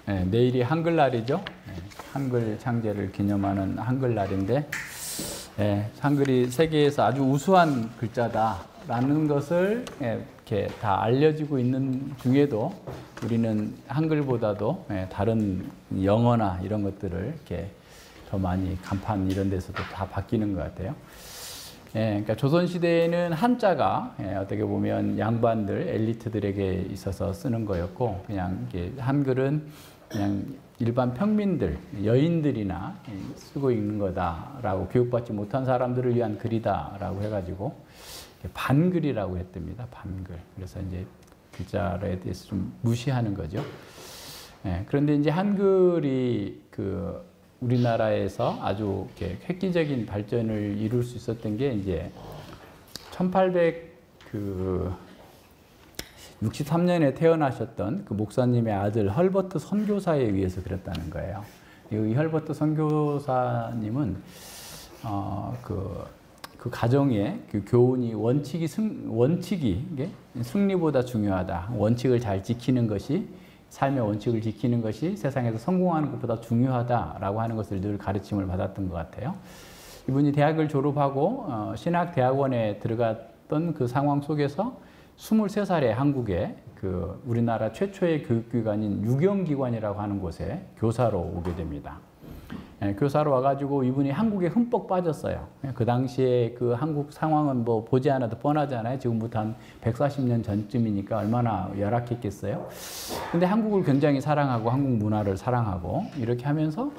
내일이 한글날이죠. 한글 창제를 기념하는 한글날인데, 한글이 세계에서 아주 우수한 글자다라는 것을 이렇게 다 알려지고 있는 중에도 우리는 한글보다도 다른 영어나 이런 것들을 이렇게 더 많이 간판 이런 데서도 다 바뀌는 것 같아요. 그러니까 조선시대에는 한자가 어떻게 보면 양반들, 엘리트들에게 있어서 쓰는 거였고, 그냥 한글은 그냥 일반 평민들, 여인들이나 쓰고 있는 거다라고, 교육받지 못한 사람들을 위한 글이다라고 해가지고 반글이라고 했답니다. 반글. 그래서 이제 글자에 대해서 좀 무시하는 거죠. 그런데 이제 한글이 우리나라에서 아주 이렇게 획기적인 발전을 이룰 수 있었던 게 이제 1863년에 태어나셨던 그 목사님의 아들 헐버트 선교사에 의해서 그랬다는 거예요. 이 헐버트 선교사님은 그 가정의 그 교훈이 원칙이 승리보다 중요하다. 원칙을 잘 지키는 것이, 삶의 원칙을 지키는 것이 세상에서 성공하는 것보다 중요하다라고 하는 것을 늘 가르침을 받았던 것 같아요. 이분이 대학을 졸업하고 신학대학원에 들어갔던 그 상황 속에서 23살에 한국에 우리나라 최초의 교육기관인 유경기관이라고 하는 곳에 교사로 오게 됩니다. 교사로 와가지고 이분이 한국에 흠뻑 빠졌어요. 그 당시에 그 한국 상황은 뭐 보지 않아도 뻔하잖아요. 지금부터 한 140년 전쯤이니까 얼마나 열악했겠어요. 근데 한국을 굉장히 사랑하고 한국 문화를 사랑하고 이렇게 하면서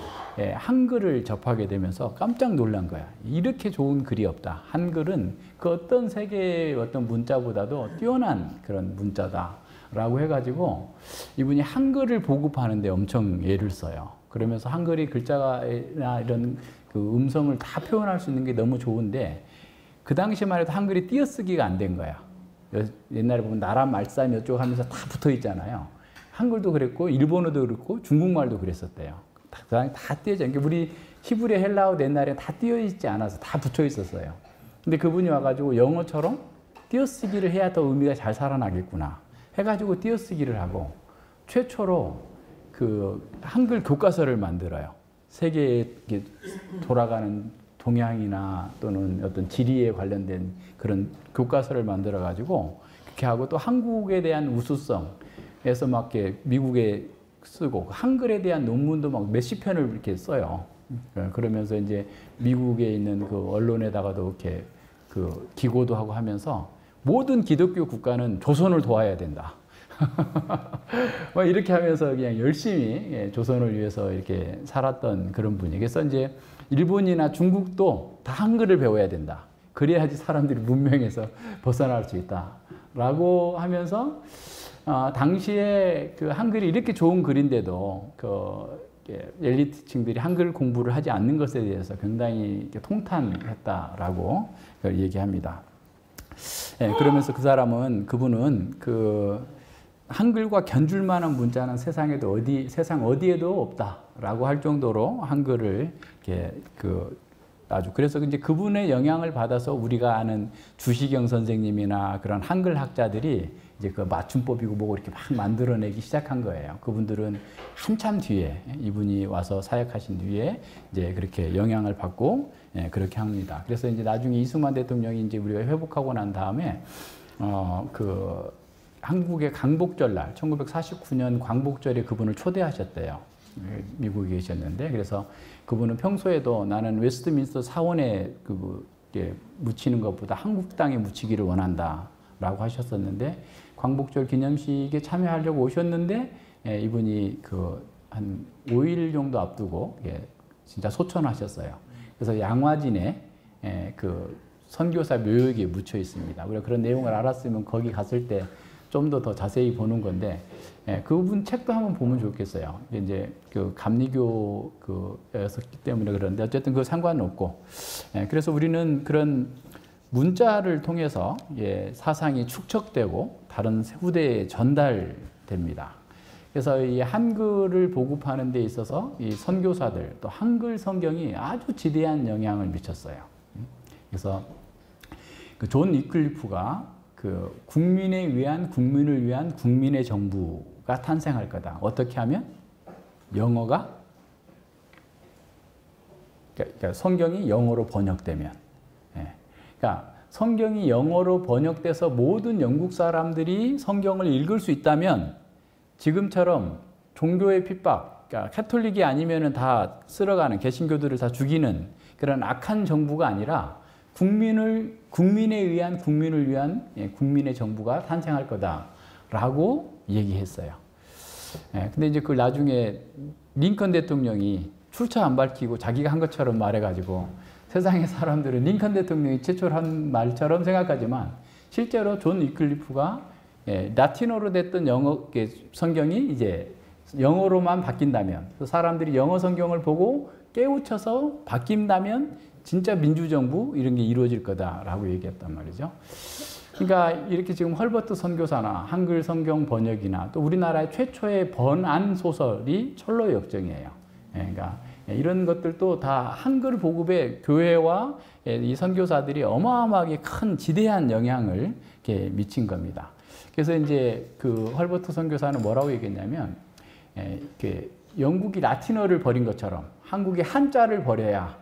한글을 접하게 되면서 깜짝 놀란 거야. 이렇게 좋은 글이 없다. 한글은 그 어떤 세계의 어떤 문자보다도 뛰어난 그런 문자다라고 해가지고 이분이 한글을 보급하는데 엄청 애를 써요. 그러면서 한글이 글자나 이런 그 음성을 다 표현할 수 있는 게 너무 좋은데, 그 당시만 해도 한글이 띄어쓰기가 안 된 거야. 옛날에 보면 나라 말싸미 어쩌고 하면서 다 붙어 있잖아요. 한글도 그랬고 일본어도 그렇고 중국말도 그랬었대요. 다 띄어져. 그러니까 우리 히브리, 헬라어 옛날에 다 띄어 있지 않아서 다 붙여 있었어요. 근데 그분이 와가지고 영어처럼 띄어쓰기를 해야 더 의미가 잘 살아나겠구나 해가지고 띄어쓰기를 하고 최초로 한글 교과서를 만들어요. 세계에 돌아가는 동향이나 또는 어떤 지리에 관련된 그런 교과서를 만들어가지고 그렇게 하고, 또 한국에 대한 우수성에서 막 이렇게 미국에 쓰고, 한글에 대한 논문도 막 몇십 편을 이렇게 써요. 그러면서 이제 미국에 있는 그 언론에다가도 이렇게 기고도 하고 하면서 모든 기독교 국가는 조선을 도와야 된다. 이렇게 하면서 그냥 열심히 조선을 위해서 이렇게 살았던 그런 분이. 그래서 이제 일본이나 중국도 다 한글을 배워야 된다. 그래야지 사람들이 문명에서 벗어날 수 있다라고 하면서 당시에 그 한글이 이렇게 좋은 글인데도 엘리트층들이 한글 공부를 하지 않는 것에 대해서 굉장히 통탄했다라고 얘기합니다. 그러면서 그분은 한글과 견줄 만한 문자는 세상 어디에도 없다라고 할 정도로 한글을 그래서 이제 그분의 영향을 받아서 우리가 아는 주시경 선생님이나 그런 한글 학자들이 이제 그 맞춤법이고 뭐고 이렇게 막 만들어내기 시작한 거예요. 그분들은 한참 뒤에, 이분이 와서 사역하신 뒤에 이제 그렇게 영향을 받고 그렇게 합니다. 그래서 이제 나중에 이승만 대통령이 이제 우리가 회복하고 난 다음에 한국의 광복절날 1949년 광복절에 그분을 초대하셨대요. 미국에 계셨는데, 그래서 그분은 평소에도 나는 웨스트민스터 사원에 묻히는 것보다 한국 땅에 묻히기를 원한다라고 하셨었는데, 광복절 기념식에 참여하려고 오셨는데 이분이 한 5일 정도 앞두고 진짜 소천하셨어요. 그래서 양화진에 선교사 묘역에 묻혀 있습니다. 우리가 그런 내용을 알았으면 거기 갔을 때 좀 더 자세히 보는 건데, 그분 책도 한번 보면 좋겠어요. 이제 감리교였었기 때문에 그런데 어쨌든 그 상관은 없고, 그래서 우리는 그런 문자를 통해서 사상이 축적되고 다른 후대에 전달됩니다. 그래서 이 한글을 보급하는 데 있어서 이 선교사들, 또 한글 성경이 아주 지대한 영향을 미쳤어요. 그래서 존 위클리프가 국민을 위한 국민의 정부가 탄생할 거다. 어떻게 하면? 영어가 그러니까 성경이 영어로 번역되면, 그러니까 성경이 영어로 번역돼서 모든 영국 사람들이 성경을 읽을 수 있다면 지금처럼 종교의 핍박, 그러니까 카톨릭이 아니면은 다 쓸어가는, 개신교들을 다 죽이는 그런 악한 정부가 아니라 국민을, 국민을 위한 국민의 정부가 탄생할 거다라고 얘기했어요. 근데 이제 그 나중에 링컨 대통령이 출처 안 밝히고 자기가 한 것처럼 말해가지고 세상의 사람들은 링컨 대통령이 최초로 한 말처럼 생각하지만 실제로 존 위클리프가 라틴어로 됐던 영어 성경이 이제 영어로만 바뀐다면, 사람들이 영어 성경을 보고 깨우쳐서 바뀐다면 진짜 민주정부 이런 게 이루어질 거다라고 얘기했단 말이죠. 그러니까 이렇게 지금 헐버트 선교사나 한글 성경 번역이나 또 우리나라의 최초의 번안 소설이 철로의 역정이에요. 그러니까 이런 것들도 다 한글 보급에 교회와 이 선교사들이 어마어마하게 큰 지대한 영향을 이렇게 미친 겁니다. 그래서 이제 그 헐버트 선교사는 뭐라고 얘기했냐면, 영국이 라틴어를 버린 것처럼 한국이 한자를 버려야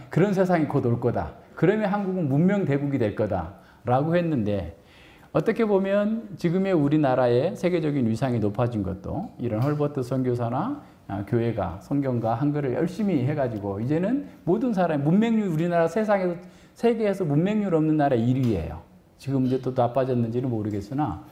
그런 세상이 곧 올 거다. 그러면 한국은 문명 대국이 될 거다라고 했는데, 어떻게 보면 지금의 우리나라의 세계적인 위상이 높아진 것도 이런 헐버트 선교사나 교회가 성경과 한글을 열심히 해가지고 이제는 모든 사람이 문맹률, 우리나라 세상에서, 세계에서 문맹률 없는 나라 1위예요. 지금 이제 또 나빠졌는지는 모르겠으나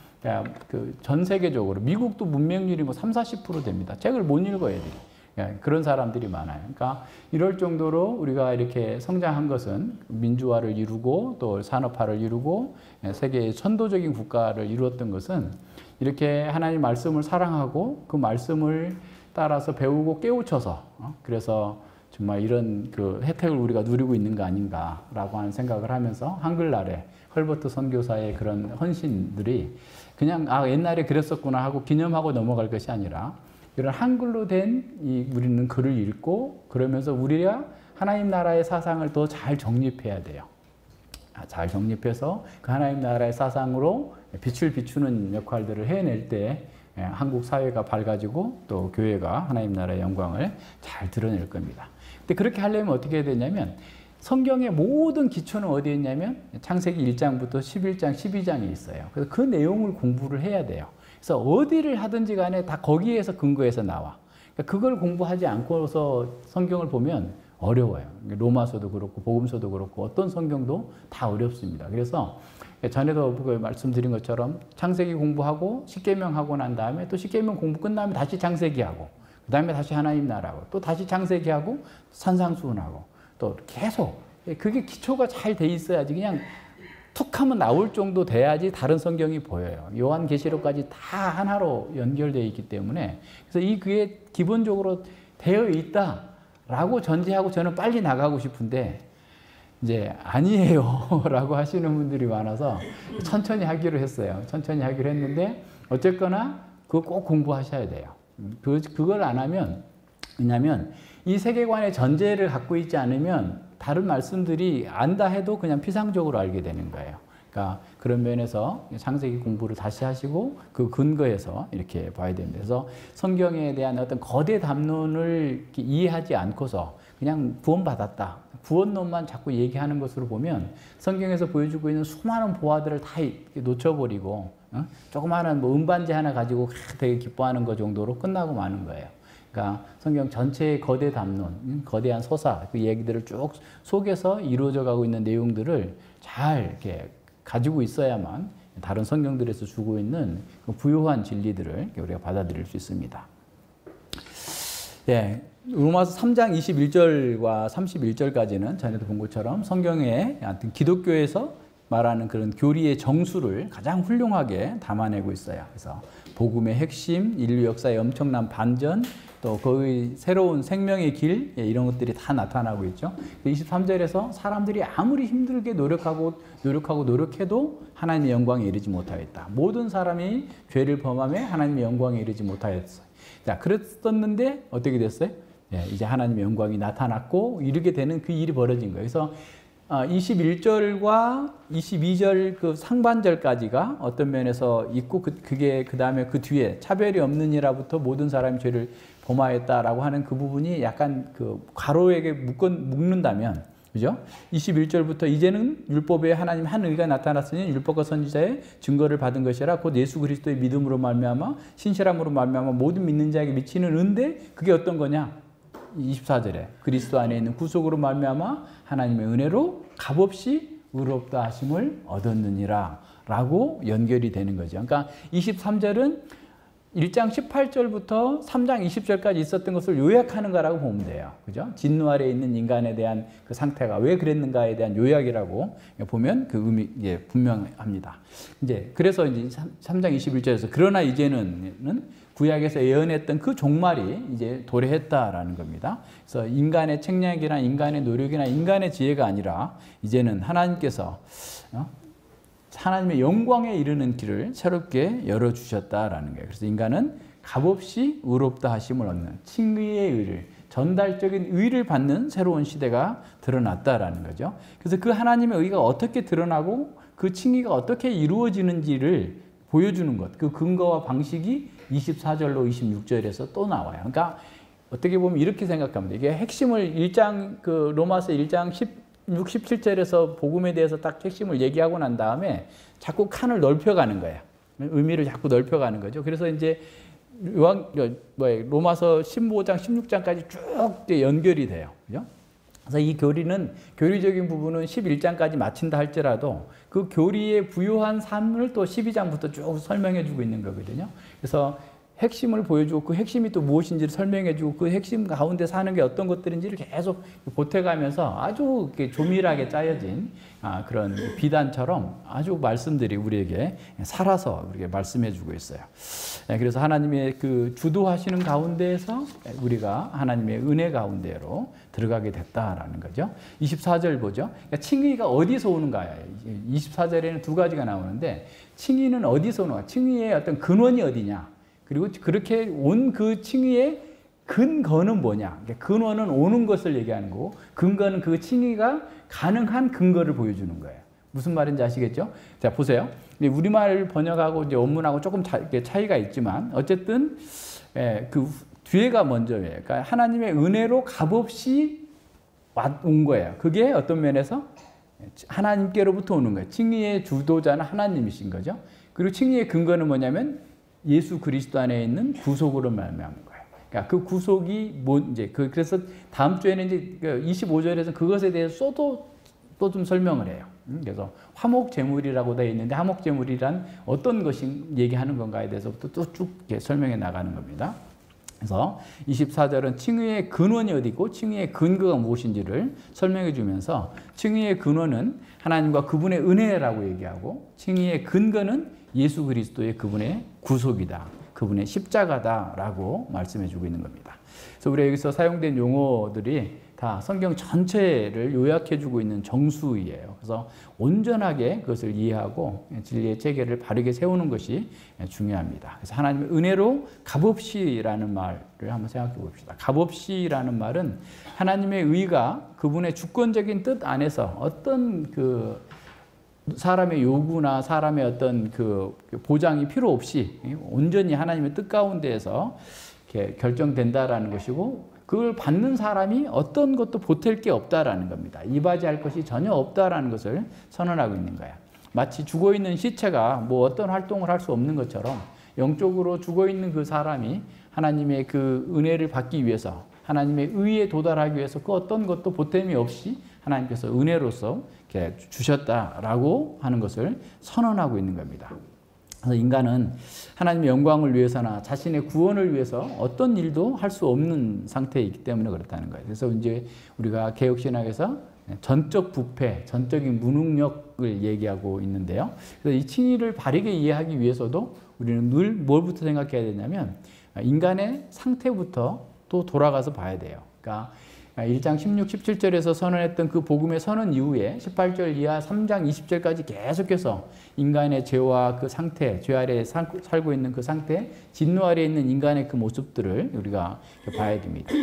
그 전 세계적으로 미국도 문맹률이 뭐 30-40% 됩니다. 책을 못 읽어요, 애들이. 그런 사람들이 많아요. 그러니까 이럴 정도로 우리가 이렇게 성장한 것은 민주화를 이루고 또 산업화를 이루고 세계의 선도적인 국가를 이루었던 것은 이렇게 하나님 말씀을 사랑하고 그 말씀을 따라서 배우고 깨우쳐서, 그래서 정말 이런 그 혜택을 우리가 누리고 있는 거 아닌가라고 하는 생각을 하면서 한글날에 헐버트 선교사의 그런 헌신들이 그냥 옛날에 그랬었구나 하고 기념하고 넘어갈 것이 아니라, 이런 한글로 된 우리는 글을 읽고 그러면서 우리가 하나님 나라의 사상을 더 잘 정립해야 돼요. 잘 정립해서 그 하나님 나라의 사상으로 빛을 비추는 역할들을 해낼 때 한국 사회가 밝아지고 또 교회가 하나님 나라의 영광을 잘 드러낼 겁니다. 근데 그렇게 하려면 어떻게 해야 되냐면, 성경의 모든 기초는 어디에 있냐면 창세기 1장부터 11장, 12장에 있어요. 그래서 그 내용을 공부를 해야 돼요. 그래서 어디를 하든지 간에 다 거기에서 근거해서 나와. 그러니까 그걸 공부하지 않고서 성경을 보면 어려워요. 로마서도 그렇고 복음서도 그렇고 어떤 성경도 다 어렵습니다. 그래서 전에도 말씀드린 것처럼 창세기 공부하고 십계명 하고 난 다음에 또 십계명 공부 끝나면 다시 창세기 하고, 그 다음에 다시 하나님 나라고, 또 다시 창세기 하고 산상수훈하고, 또 계속 그게 기초가 잘 돼 있어야지, 그냥 툭 하면 나올 정도 돼야지 다른 성경이 보여요. 요한계시록까지 다 하나로 연결되어 있기 때문에, 그래서 그게 기본적으로 되어 있다라고 전제하고 저는 빨리 나가고 싶은데 이제 아니에요 라고 하시는 분들이 많아서 천천히 하기로 했어요. 천천히 하기로 했는데 어쨌거나 그거 꼭 공부하셔야 돼요. 그걸 안 하면, 왜냐하면 이 세계관의 전제를 갖고 있지 않으면 다른 말씀들이 안다 해도 그냥 피상적으로 알게 되는 거예요. 그러니까 그런 면에서 창세기 공부를 다시 하시고 그 근거에서 이렇게 봐야 됩니다. 그래서 성경에 대한 어떤 거대 담론을 이해하지 않고서 그냥 구원받았다, 구원론만 자꾸 얘기하는 것으로 보면 성경에서 보여주고 있는 수많은 보화들을 다 놓쳐버리고 조그마한 뭐 음반지 하나 가지고 되게 기뻐하는 것 정도로 끝나고 마는 거예요. 그러니까 성경 전체의 거대 담론, 거대한 서사, 그 얘기들을 쭉 속에서 이루어져 가고 있는 내용들을 잘 이렇게 가지고 있어야만 다른 성경들에서 주고 있는 그 부요한 진리들을 우리가 받아들일 수 있습니다. 예, 로마서 3장 21절과 31절까지는 전에도 본 것처럼 성경에 하여튼 기독교에서 말하는 그런 교리의 정수를 가장 훌륭하게 담아내고 있어요. 그래서 복음의 핵심, 인류 역사의 엄청난 반전, 또 거의 새로운 생명의 길, 이런 것들이 다 나타나고 있죠. 23절에서 사람들이 아무리 힘들게 노력해도 하나님의 영광에 이르지 못하였다. 모든 사람이 죄를 범하며 하나님의 영광에 이르지 못하였어요. 자, 그랬었는데 어떻게 됐어요? 이제 하나님의 영광이 나타났고 이르게 되는 그 일이 벌어진 거예요. 그래서 21절과 22절 그 상반절까지가 어떤 면에서 있고 그게 그 다음에 그 뒤에 차별이 없느니라부터 모든 사람이 죄를 범하였다라고 하는 그 부분이 약간 그 괄호에게 묶는다면, 그죠? 21절부터 이제는 율법에 하나님 한 의가 나타났으니 율법과 선지자의 증거를 받은 것이라 곧 예수 그리스도의 믿음으로 말미암아 신실함으로 말미암아 모든 믿는 자에게 미치는 은데, 그게 어떤 거냐? 24절에 그리스도 안에 있는 구속으로 말미암아 하나님의 은혜로 값없이 의롭다 하심을 얻었느니라 라고 연결이 되는 거죠. 그러니까 23절은 1장 18절부터 3장 20절까지 있었던 것을 요약하는 거라고 보면 돼요. 그죠? 진노 아래에 있는 인간에 대한 그 상태가 왜 그랬는가에 대한 요약이라고 보면 그 의미 분명합니다. 이제 그래서 이제 3장 21절에서 그러나 이제는 구약에서 예언했던 그 종말이 이제 도래했다라는 겁니다. 그래서 인간의 책략이나 인간의 노력이나 인간의 지혜가 아니라 이제는 하나님께서 하나님의 영광에 이르는 길을 새롭게 열어주셨다라는 거예요. 그래서 인간은 값없이 의롭다 하심을 얻는 칭의의 의를, 전달적인 의를 받는 새로운 시대가 드러났다라는 거죠. 그래서 그 하나님의 의가 어떻게 드러나고 그 칭의가 어떻게 이루어지는지를 보여주는 것, 그 근거와 방식이 24절로 26절에서 또 나와요. 그러니까 어떻게 보면 이렇게 생각합니다. 이게 핵심을 로마서 1장 16, 17절에서 복음에 대해서 딱 핵심을 얘기하고 난 다음에 자꾸 칸을 넓혀가는 거예요. 의미를 자꾸 넓혀가는 거죠. 그래서 이제 로마서 15장, 16장까지 쭉 연결이 돼요. 그죠? 그래서 이 교리적인 부분은 11장까지 마친다 할지라도 그 교리에 부요한 삶을 또 12장부터 쭉 설명해 주고 있는 거거든요. 그래서 핵심을 보여주고 그 핵심이 또 무엇인지를 설명해 주고 그 핵심 가운데 사는 게 어떤 것들인지를 계속 보태가면서 아주 조밀하게 짜여진 그런 비단처럼 아주 말씀들이 우리에게 살아서 우리에게 말씀해 주고 있어요. 그래서 하나님의 그 주도하시는 가운데에서 우리가 하나님의 은혜 가운데로 들어가게 됐다라는 거죠. 24절 보죠. 그러니까 칭의가 어디서 오는가요? 24절에는 두 가지가 나오는데 칭의는 어디서 오는가? 칭의의 어떤 근원이 어디냐? 그리고 그렇게 온 그 칭의의 근거는 뭐냐? 근원은 오는 것을 얘기하는 거고 근거는 그 칭의가 가능한 근거를 보여주는 거예요. 무슨 말인지 아시겠죠? 자, 보세요. 우리말 번역하고 이제 원문하고 조금 차이가 있지만 어쨌든 그 뒤에가 먼저예요. 그러니까 하나님의 은혜로 값없이 온 거예요. 그게 어떤 면에서 하나님께로부터 오는 거예요. 칭의의 주도자는 하나님이신 거죠. 그리고 칭의의 근거는 뭐냐면 예수 그리스도 안에 있는 구속으로 말미암은 거예요. 그러니까 그 구속이 그래서 다음 주에는 이제 25절에서 그것에 대해서 또 좀 설명을 해요. 그래서 화목 제물이라고 되어 있는데 화목 제물이란 어떤 것이 얘기하는 건가에 대해서부터 또 쭉 설명해 나가는 겁니다. 그래서 24절은 칭의의 근원이 어디 있고 칭의의 근거가 무엇인지를 설명해 주면서 칭의의 근원은 하나님과 그분의 은혜라고 얘기하고 칭의의 근거는 예수 그리스도의 그분의 구속이다. 그분의 십자가다라고 말씀해 주고 있는 겁니다. 그래서 우리가 여기서 사용된 용어들이 다 성경 전체를 요약해 주고 있는 정수이에요. 그래서 온전하게 그것을 이해하고 진리의 체계를 바르게 세우는 것이 중요합니다. 그래서 하나님의 은혜로 값없이라는 말을 한번 생각해 봅시다. 값없이라는 말은 하나님의 의가 그분의 주권적인 뜻 안에서 어떤 그 사람의 요구나 사람의 어떤 그 보장이 필요 없이 온전히 하나님의 뜻 가운데에서 이렇게 결정된다라는 것이고 그걸 받는 사람이 어떤 것도 보탤 게 없다라는 겁니다. 이바지할 것이 전혀 없다라는 것을 선언하고 있는 거야. 마치 죽어있는 시체가 뭐 어떤 활동을 할 수 없는 것처럼 영적으로 죽어있는 그 사람이 하나님의 그 은혜를 받기 위해서 하나님의 의에 도달하기 위해서 그 어떤 것도 보탬이 없이 하나님께서 은혜로서 이렇게 주셨다라고 하는 것을 선언하고 있는 겁니다. 그래서 인간은 하나님의 영광을 위해서나 자신의 구원을 위해서 어떤 일도 할 수 없는 상태에 있기 때문에 그렇다는 거예요. 그래서 이제 우리가 개혁신학에서 전적 부패, 전적인 무능력을 얘기하고 있는데요. 그래서 이 칭의를 바르게 이해하기 위해서도 우리는 늘 뭘부터 생각해야 되냐면 인간의 상태부터 또 돌아가서 봐야 돼요. 그러니까 1장 16, 17절에서 선언했던 그 복음의 선언 이후에 18절 이하 3장 20절까지 계속해서 인간의 죄와 그 상태, 죄 아래에 살고 있는 그 상태, 진노 아래에 있는 인간의 그 모습들을 우리가 봐야 됩니다.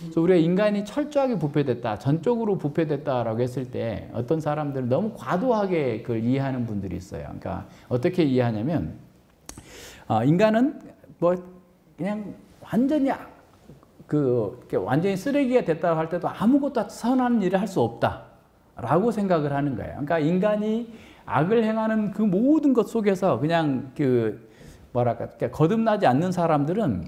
그래서 우리가 인간이 철저하게 부패됐다, 전적으로 부패됐다라고 했을 때 어떤 사람들은 너무 과도하게 그걸 이해하는 분들이 있어요. 그러니까 어떻게 이해하냐면 인간은 뭐 그냥 완전히 완전히 쓰레기가 됐다고 할 때도 아무것도 선한 일을 할 수 없다라고 생각을 하는 거예요. 그러니까 인간이 악을 행하는 그 모든 것 속에서 그냥 거듭나지 않는 사람들은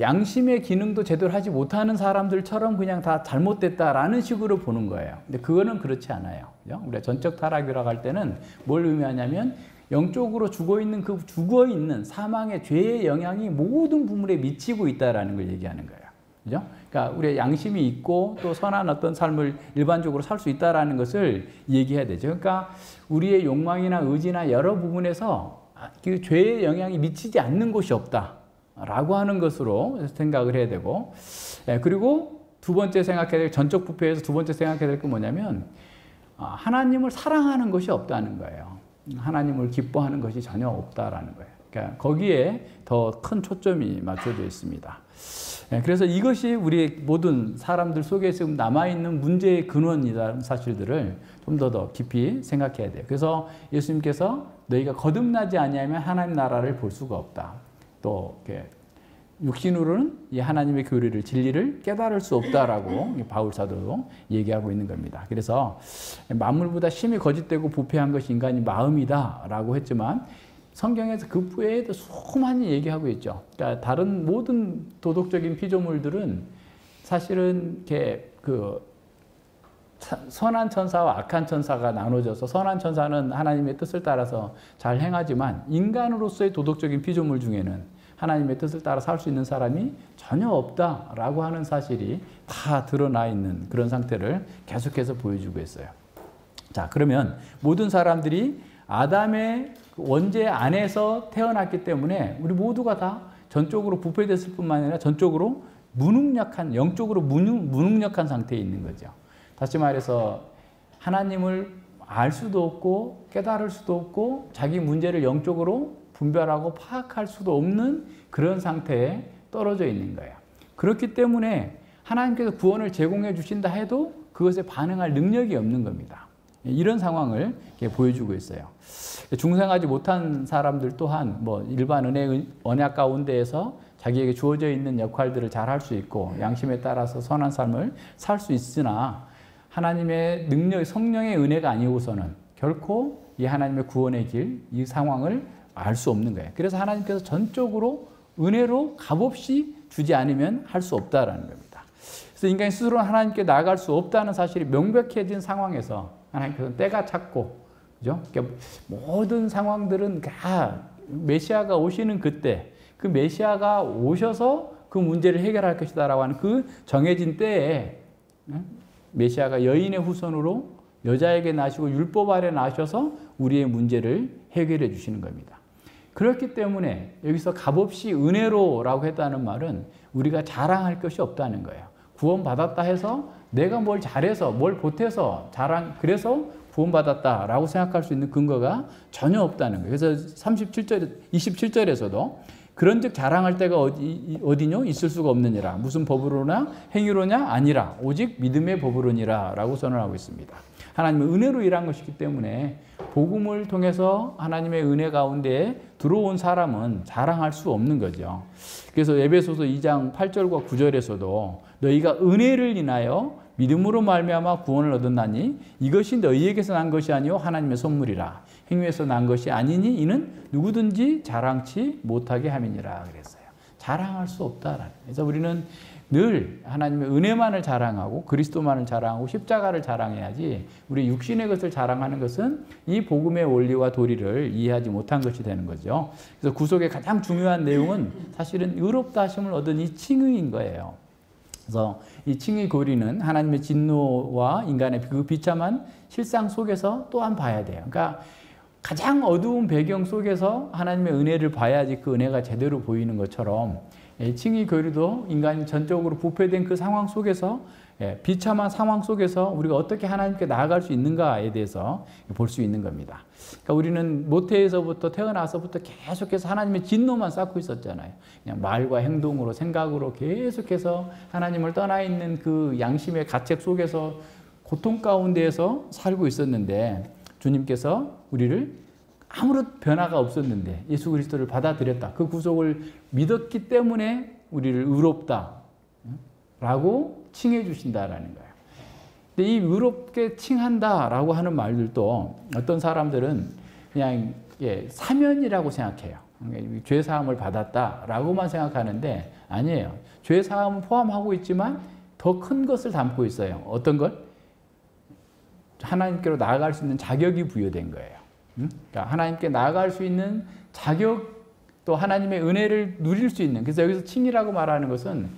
양심의 기능도 제대로 하지 못하는 사람들처럼 그냥 다 잘못됐다라는 식으로 보는 거예요. 근데 그거는 그렇지 않아요. 우리가 전적 타락이라고 할 때는 뭘 의미하냐면 영적으로 죽어있는 사망의 죄의 영향이 모든 부분에 미치고 있다는 걸 얘기하는 거예요. 그죠? 그러니까 우리의 양심이 있고 또 선한 어떤 삶을 일반적으로 살 수 있다는 것을 얘기해야 되죠. 그러니까 우리의 욕망이나 의지나 여러 부분에서 그 죄의 영향이 미치지 않는 곳이 없다라고 하는 것으로 생각을 해야 되고, 그리고 두 번째 생각해야 될, 전적 부패에서 두 번째 생각해야 될 건 뭐냐면 하나님을 사랑하는 것이 없다는 거예요. 하나님을 기뻐하는 것이 전혀 없다라는 거예요. 그러니까 거기에 더 큰 초점이 맞춰져 있습니다. 그래서 이것이 우리 모든 사람들 속에 지금 남아있는 문제의 근원이라는 사실들을 좀 더 깊이 생각해야 돼요. 그래서 예수님께서 너희가 거듭나지 아니하면 하나님 나라를 볼 수가 없다. 또 육신으로는 이 하나님의 교리를, 진리를 깨달을 수 없다라고 바울 사도도 얘기하고 있는 겁니다. 그래서 만물보다 심히 거짓되고 부패한 것이 인간의 마음이다라고 했지만 성경에서 그 외에도 수많이 얘기하고 있죠. 그러니까 다른 모든 도덕적인 피조물들은 사실은 선한 천사와 악한 천사가 나눠져서 선한 천사는 하나님의 뜻을 따라서 잘 행하지만 인간으로서의 도덕적인 피조물 중에는 하나님의 뜻을 따라 살 수 있는 사람이 전혀 없다라고 하는 사실이 다 드러나 있는 그런 상태를 계속해서 보여주고 있어요. 자, 그러면 모든 사람들이 아담의 원죄 안에서 태어났기 때문에 우리 모두가 다 전적으로 부패됐을 뿐만 아니라 전적으로 영적으로 무능력한 상태에 있는 거죠. 다시 말해서 하나님을 알 수도 없고 깨달을 수도 없고 자기 문제를 영적으로 분별하고 파악할 수도 없는 그런 상태에 떨어져 있는 거예요. 그렇기 때문에 하나님께서 구원을 제공해 주신다 해도 그것에 반응할 능력이 없는 겁니다. 이런 상황을 보여주고 있어요. 중생하지 못한 사람들 또한 일반 언약 가운데에서 자기에게 주어져 있는 역할들을 잘 할 수 있고 양심에 따라서 선한 삶을 살 수 있으나 하나님의 능력, 성령의 은혜가 아니고서는 결코 이 하나님의 구원의 길, 이 상황을 알 수 없는 거예요. 그래서 하나님께서 전적으로 은혜로 값없이 주지 않으면 할 수 없다라는 겁니다. 그래서 인간이 스스로 하나님께 나아갈 수 없다는 사실이 명백해진 상황에서 하나님께서 때가 찼고, 그죠? 그러니까 모든 상황들은 다 메시아가 오시는 그때, 그 메시아가 오셔서 그 문제를 해결할 것이다라고 하는 그 정해진 때에 메시아가 여인의 후손으로 여자에게 나시고 율법 아래 나셔서 우리의 문제를 해결해 주시는 겁니다. 그렇기 때문에 여기서 값없이 은혜로라고 했다는 말은 우리가 자랑할 것이 없다는 거예요. 구원받았다 해서 내가 뭘 잘해서 뭘 보태서 그래서 구원받았다라고 생각할 수 있는 근거가 전혀 없다는 거예요. 그래서 27절에서도 그런즉 자랑할 때가 어디뇨? 있을 수가 없느니라. 무슨 법으로나 행위로냐? 아니라 오직 믿음의 법으로니라 라고 선언하고 있습니다. 하나님은 은혜로 일한 것이기 때문에 복음을 통해서 하나님의 은혜 가운데 들어온 사람은 자랑할 수 없는 거죠. 그래서 에베소서 2장 8절과 9절에서도 너희가 은혜를 인하여 믿음으로 말미암아 구원을 얻었나니 이것이 너희에게서 난 것이 아니요 하나님의 선물이라. 행위에서 난 것이 아니니 이는 누구든지 자랑치 못하게 함이니라 그랬어요. 자랑할 수 없다라는. 그래서 우리는 늘 하나님의 은혜만을 자랑하고 그리스도만을 자랑하고 십자가를 자랑해야지 우리 육신의 것을 자랑하는 것은 이 복음의 원리와 도리를 이해하지 못한 것이 되는 거죠. 그래서 구속의 가장 중요한 내용은 사실은 의롭다 하심을 얻은 이 칭의인 거예요. 그래서 이 칭의 고리는 하나님의 진노와 인간의 그 비참한 실상 속에서 또한 봐야 돼요. 그러니까 가장 어두운 배경 속에서 하나님의 은혜를 봐야지 그 은혜가 제대로 보이는 것처럼 칭의 교리도 인간이 전적으로 부패된 그 상황 속에서 비참한 상황 속에서 우리가 어떻게 하나님께 나아갈 수 있는가에 대해서 볼 수 있는 겁니다. 그러니까 우리는 모태에서부터 태어나서부터 계속해서 하나님의 진노만 쌓고 있었잖아요. 그냥 말과 행동으로 생각으로 계속해서 하나님을 떠나 있는 그 양심의 가책 속에서 고통 가운데에서 살고 있었는데 주님께서 우리를 아무런 변화가 없었는데 예수 그리스도를 받아들였다. 그 구속을 믿었기 때문에 우리를 의롭다 라고 칭해 주신다라는 거예요. 근데 이 의롭게 칭한다라고 하는 말들도 어떤 사람들은 그냥 사면이라고 생각해요. 죄 사함을 받았다라고만 생각하는데 아니에요. 죄 사함은 포함하고 있지만 더 큰 것을 담고 있어요. 어떤 걸? 하나님께로 나아갈 수 있는 자격이 부여된 거예요. 그러니까 하나님께 나아갈 수 있는 자격, 또 하나님의 은혜를 누릴 수 있는, 그래서 여기서 칭이라고 말하는 것은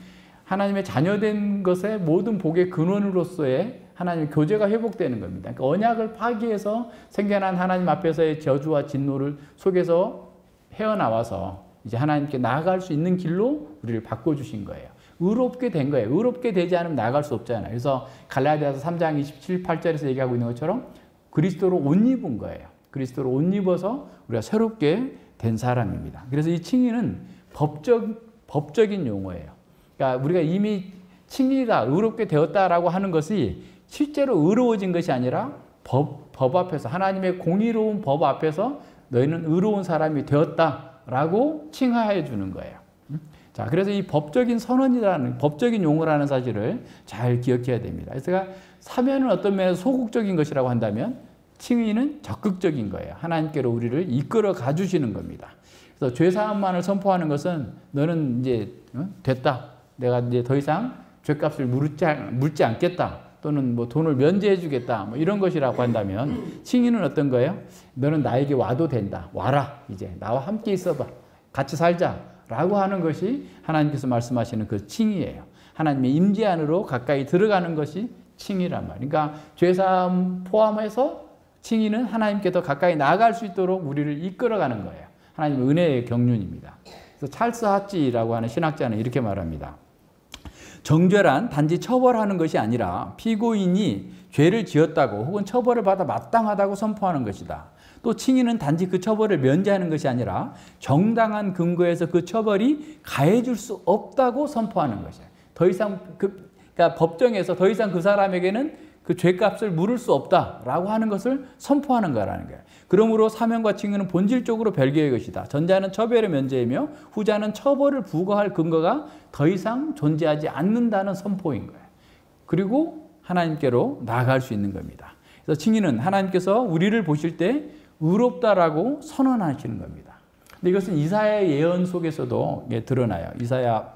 하나님의 자녀된 것의 모든 복의 근원으로서의 하나님의 교제가 회복되는 겁니다. 그러니까 언약을 파기해서 생겨난 하나님 앞에서의 저주와 진노를 속에서 헤어나와서 이제 하나님께 나아갈 수 있는 길로 우리를 바꿔주신 거예요. 의롭게 된 거예요. 의롭게 되지 않으면 나아갈 수 없잖아요. 그래서 갈라디아서 3장 27, 8절에서 얘기하고 있는 것처럼 그리스도로 옷 입은 거예요. 그리스도로 옷 입어서 우리가 새롭게 된 사람입니다. 그래서 이 칭의는 법적인 용어예요. 그러니까 우리가 이미 칭의가 의롭게 되었다라고 하는 것이 실제로 의로워진 것이 아니라 법 앞에서, 하나님의 공의로운 법 앞에서 너희는 의로운 사람이 되었다라고 칭하해 주는 거예요. 자, 그래서 이 법적인 선언이라는, 법적인 용어라는 사실을 잘 기억해야 됩니다. 그래서 사면은 어떤 면에서 소극적인 것이라고 한다면 칭의는 적극적인 거예요. 하나님께로 우리를 이끌어 가주시는 겁니다. 그래서 죄사함만을 선포하는 것은 너는 이제 됐다. 내가 이제 더 이상 죄값을 물지 않겠다. 또는 뭐 돈을 면제해 주겠다. 뭐 이런 것이라고 한다면 칭의는 어떤 거예요? 너는 나에게 와도 된다. 와라. 이제 나와 함께 있어봐. 같이 살자. 라고 하는 것이 하나님께서 말씀하시는 그 칭의예요. 하나님의 임재 안으로 가까이 들어가는 것이 칭의란 말이에요. 그러니까 죄사함 포함해서 칭의는 하나님께 더 가까이 나아갈 수 있도록 우리를 이끌어가는 거예요. 하나님의 은혜의 경륜입니다. 그래서 찰스 하치라고 하는 신학자는 이렇게 말합니다. 정죄란 단지 처벌하는 것이 아니라 피고인이 죄를 지었다고 혹은 처벌을 받아 마땅하다고 선포하는 것이다. 또 칭의는 단지 그 처벌을 면제하는 것이 아니라 정당한 근거에서 그 처벌이 가해질 수 없다고 선포하는 것이에요. 더 이상 그러니까 법정에서 더 이상 그 사람에게는 그 죄값을 물을 수 없다라고 하는 것을 선포하는 거라는 거예요. 그러므로 사면과 칭의는 본질적으로 별개의 것이다. 전자는 처벌의 면제이며 후자는 처벌을 부과할 근거가 더 이상 존재하지 않는다는 선포인 거예요. 그리고 하나님께로 나아갈 수 있는 겁니다. 그래서 칭의는 하나님께서 우리를 보실 때 의롭다라고 선언하시는 겁니다. 근데 이것은 이사야의 예언 속에서도 드러나요. 이사야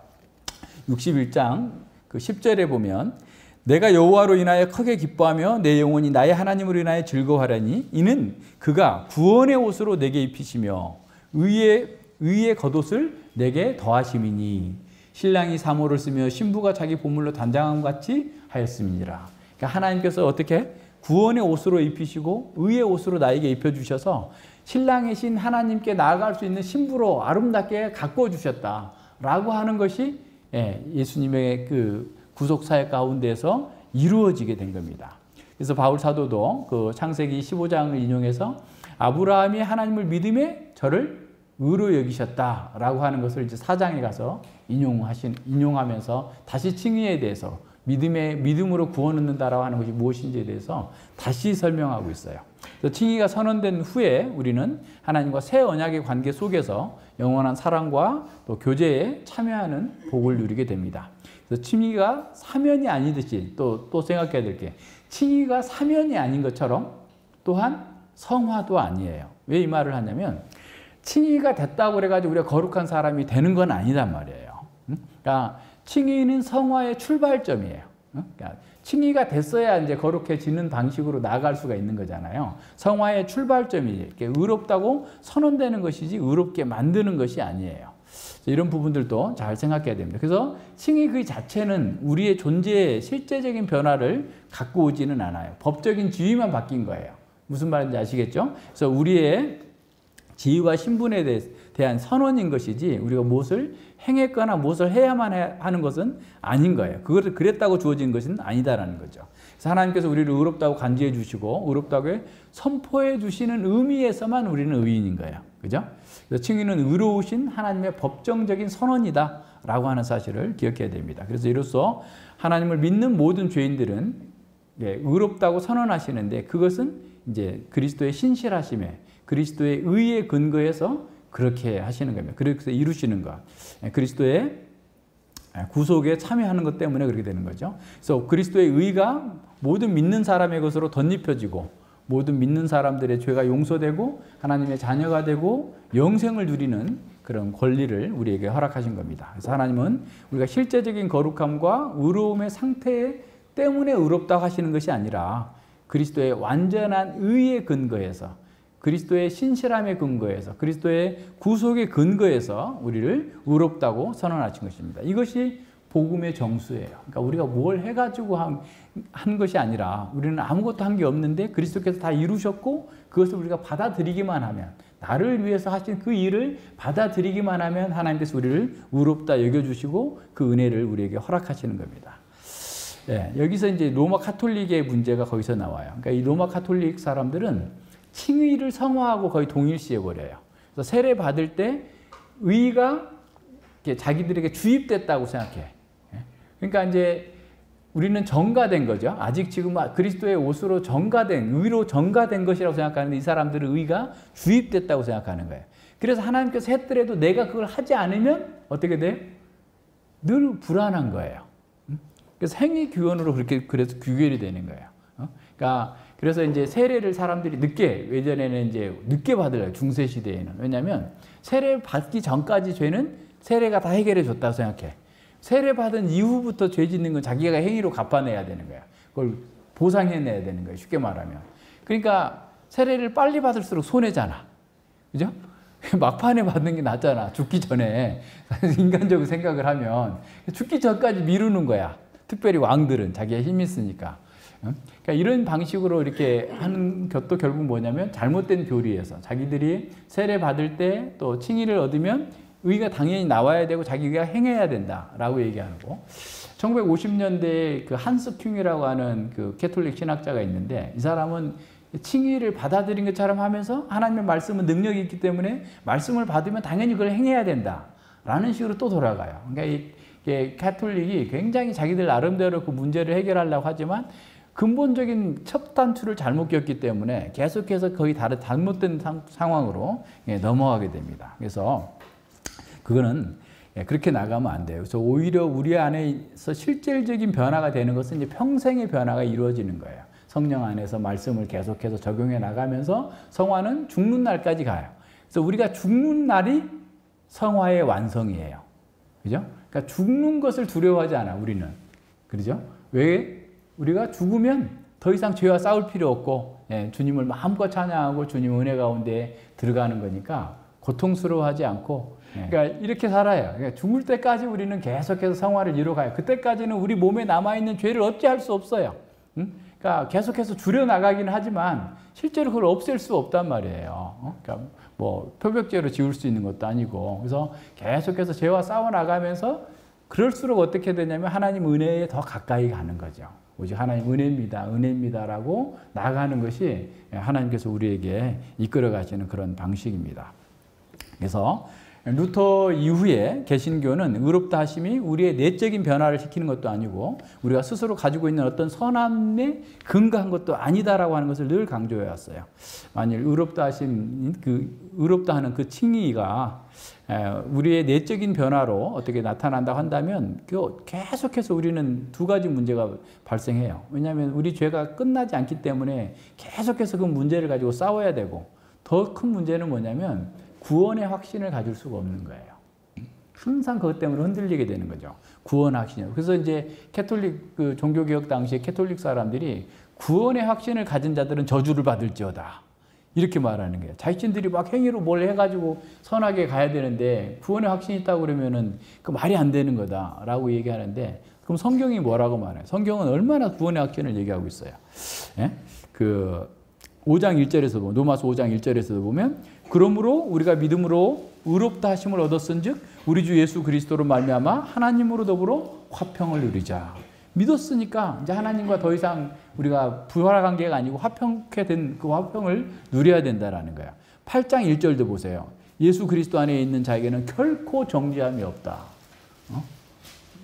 61장 그 10절에 보면 내가 여호와로 인하여 크게 기뻐하며 내 영혼이 나의 하나님으로 인하여 즐거워하려니 이는 그가 구원의 옷으로 내게 입히시며 의의 겉옷을 내게 더하심이니 신랑이 사모를 쓰며 신부가 자기 보물로 단장함 같이 하였음이니라. 그러니까 하나님께서 어떻게 구원의 옷으로 입히시고 의의 옷으로 나에게 입혀주셔서 신랑이신 하나님께 나아갈 수 있는 신부로 아름답게 가꾸어 주셨다라고 하는 것이 예수님의 그 구속 사역 가운데서 이루어지게 된 겁니다. 그래서 바울 사도도 그 창세기 15장을 인용해서 아브라함이 하나님을 믿음에 저를 의로 여기셨다라고 하는 것을 이제 4장에 가서 인용하면서 다시 칭의에 대해서 믿음으로 구원 얻는다라고 하는 것이 무엇인지에 대해서 다시 설명하고 있어요. 그래서 칭의가 선언된 후에 우리는 하나님과 새 언약의 관계 속에서 영원한 사랑과 또 교제에 참여하는 복을 누리게 됩니다. 그래서 칭의가 사면이 아니듯이 또 생각해야 될 게 칭의가 사면이 아닌 것처럼 또한 성화도 아니에요. 왜 이 말을 하냐면 칭의가 됐다고 그래가지고 우리가 거룩한 사람이 되는 건 아니란 말이에요. 그러니까 칭의는 성화의 출발점이에요. 그러니까 칭의가 됐어야 이제 거룩해지는 방식으로 나아갈 수가 있는 거잖아요. 성화의 출발점이 이렇게 의롭다고 선언되는 것이지 의롭게 만드는 것이 아니에요. 이런 부분들도 잘 생각해야 됩니다. 그래서 칭의 그 자체는 우리의 존재의 실제적인 변화를 갖고 오지는 않아요. 법적인 지위만 바뀐 거예요. 무슨 말인지 아시겠죠? 그래서 우리의 지위와 신분에 대한 선언인 것이지 우리가 무엇을 행했거나 무엇을 해야만 하는 것은 아닌 거예요. 그것을 그랬다고 주어진 것은 아니다라는 거죠. 그래서 하나님께서 우리를 의롭다고 간주해 주시고 의롭다고 선포해 주시는 의미에서만 우리는 의인인 거예요. 그죠? 그래서 칭의는 의로우신 하나님의 법정적인 선언이다 라고 하는 사실을 기억해야 됩니다. 그래서 이로써 하나님을 믿는 모든 죄인들은 의롭다고 선언하시는데 그것은 이제 그리스도의 신실하심에 그리스도의 의에 근거해서 그렇게 하시는 겁니다. 그래서 이루시는 것. 그리스도의 구속에 참여하는 것 때문에 그렇게 되는 거죠. 그래서 그리스도의 의가 모든 믿는 사람의 것으로 덧입혀지고 모든 믿는 사람들의 죄가 용서되고 하나님의 자녀가 되고 영생을 누리는 그런 권리를 우리에게 허락하신 겁니다. 그래서 하나님은 우리가 실제적인 거룩함과 의로움의 상태 때문에 의롭다고 하시는 것이 아니라 그리스도의 완전한 의에 근거해서 그리스도의 신실함에 근거해서 그리스도의 구속에 근거해서 우리를 의롭다고 선언하신 것입니다. 이것이 복음의 정수예요. 그러니까 우리가 뭘 해가지고 한 것이 아니라 우리는 아무것도 한 게 없는데 그리스도께서 다 이루셨고 그것을 우리가 받아들이기만 하면 나를 위해서 하신 그 일을 받아들이기만 하면 하나님께서 우리를 의롭다 여겨주시고 그 은혜를 우리에게 허락하시는 겁니다. 네, 여기서 이제 로마 카톨릭의 문제가 거기서 나와요. 그러니까 이 로마 카톨릭 사람들은 칭의를 성화하고 거의 동일시해 버려요. 그래서 세례 받을 때 의가 자기들에게 주입됐다고 생각해. 그러니까 이제 우리는 정가된 거죠. 아직 지금 그리스도의 옷으로 정가된, 의로 정가된 것이라고 생각하는데 이 사람들은 의가 주입됐다고 생각하는 거예요. 그래서 하나님께서 했더라도 내가 그걸 하지 않으면 어떻게 돼? 늘 불안한 거예요. 그래서 행위 규원으로 그래서 규결이 되는 거예요. 그러니까 그래서 이제 세례를 사람들이 예전에는 이제 늦게 받으려고 중세 시대에는. 왜냐하면 세례 받기 전까지 죄는 세례가 다 해결해 줬다고 생각해. 세례 받은 이후부터 죄 짓는 건 자기가 행위로 갚아내야 되는 거야. 그걸 보상해내야 되는 거예요. 쉽게 말하면. 그러니까 세례를 빨리 받을수록 손해잖아. 그죠? 막판에 받는 게 낫잖아. 죽기 전에. 인간적으로 생각을 하면. 죽기 전까지 미루는 거야. 특별히 왕들은 자기가 힘이 있으니까. 그러니까 이런 방식으로 이렇게 하는 것도 결국 뭐냐면 잘못된 교리에서 자기들이 세례 받을 때 또 칭의를 얻으면 의가 당연히 나와야 되고 자기가 행해야 된다라고 얘기하고 1950년대에 그 한스 큉이라고 하는 그 캐톨릭 신학자가 있는데 이 사람은 칭의를 받아들인 것처럼 하면서 하나님의 말씀은 능력이 있기 때문에 말씀을 받으면 당연히 그걸 행해야 된다라는 식으로 또 돌아가요. 그러니까 이 캐톨릭이 굉장히 자기들 나름대로 그 문제를 해결하려고 하지만 근본적인 첫 단추를 잘못 꼈기 때문에 계속해서 거의 다른 잘못된 상황으로 넘어가게 됩니다. 그래서 그거는 그렇게 나가면 안 돼요. 그래서 오히려 우리 안에서 실질적인 변화가 되는 것은 이제 평생의 변화가 이루어지는 거예요. 성령 안에서 말씀을 계속해서 적용해 나가면서 성화는 죽는 날까지 가요. 그래서 우리가 죽는 날이 성화의 완성이에요. 그죠? 그러니까 죽는 것을 두려워하지 않아, 우리는. 그죠? 왜? 우리가 죽으면 더 이상 죄와 싸울 필요 없고, 주님을 마음껏 찬양하고 주님 은혜 가운데 들어가는 거니까 고통스러워하지 않고, 그러니까 이렇게 살아요. 그러니까 죽을 때까지 우리는 계속해서 성화를 이뤄가요. 그때까지는 우리 몸에 남아있는 죄를 어찌할 수 없어요. 그러니까 계속해서 줄여나가긴 하지만 실제로 그걸 없앨 수 없단 말이에요. 그러니까 뭐 표백죄로 지울 수 있는 것도 아니고. 그래서 계속해서 죄와 싸워나가면서 그럴수록 어떻게 되냐면 하나님 은혜에 더 가까이 가는 거죠. 오직 하나님 은혜입니다. 은혜입니다라고 나아가는 것이 하나님께서 우리에게 이끌어 가시는 그런 방식입니다. 그래서 루터 이후에 개신교는 의롭다 하심이 우리의 내적인 변화를 시키는 것도 아니고 우리가 스스로 가지고 있는 어떤 선함에 근거한 것도 아니다라고 하는 것을 늘 강조해 왔어요. 만일 의롭다 하심, 의롭다 하는 그 칭의가 우리의 내적인 변화로 어떻게 나타난다고 한다면 계속해서 우리는 두 가지 문제가 발생해요. 왜냐하면 우리 죄가 끝나지 않기 때문에 계속해서 그 문제를 가지고 싸워야 되고 더 큰 문제는 뭐냐면 구원의 확신을 가질 수가 없는 거예요. 항상 그것 때문에 흔들리게 되는 거죠. 구원 확신이요. 그래서 이제 캐톨릭 그 종교개혁 당시에 캐톨릭 사람들이 구원의 확신을 가진 자들은 저주를 받을지어다. 이렇게 말하는 거예요. 자신들이 막 행위로 뭘 해가지고 선하게 가야 되는데 구원의 확신이 있다고 그러면은 그 말이 안 되는 거다라고 얘기하는데 그럼 성경이 뭐라고 말해요? 성경은 얼마나 구원의 확신을 얘기하고 있어요. 예? 그 5장 1절에서 보면, 로마서 5장 1절에서 보면 그러므로 우리가 믿음으로 의롭다 하심을 얻었은즉 우리 주 예수 그리스도로 말미암아 하나님으로 더불어 화평을 누리자. 믿었으니까 이제 하나님과 더 이상 우리가 부활 관계가 아니고 화평케 된 그 화평을 누려야 된다라는 거야. 8장 1절도 보세요. 예수 그리스도 안에 있는 자에게는 결코 정죄함이 없다.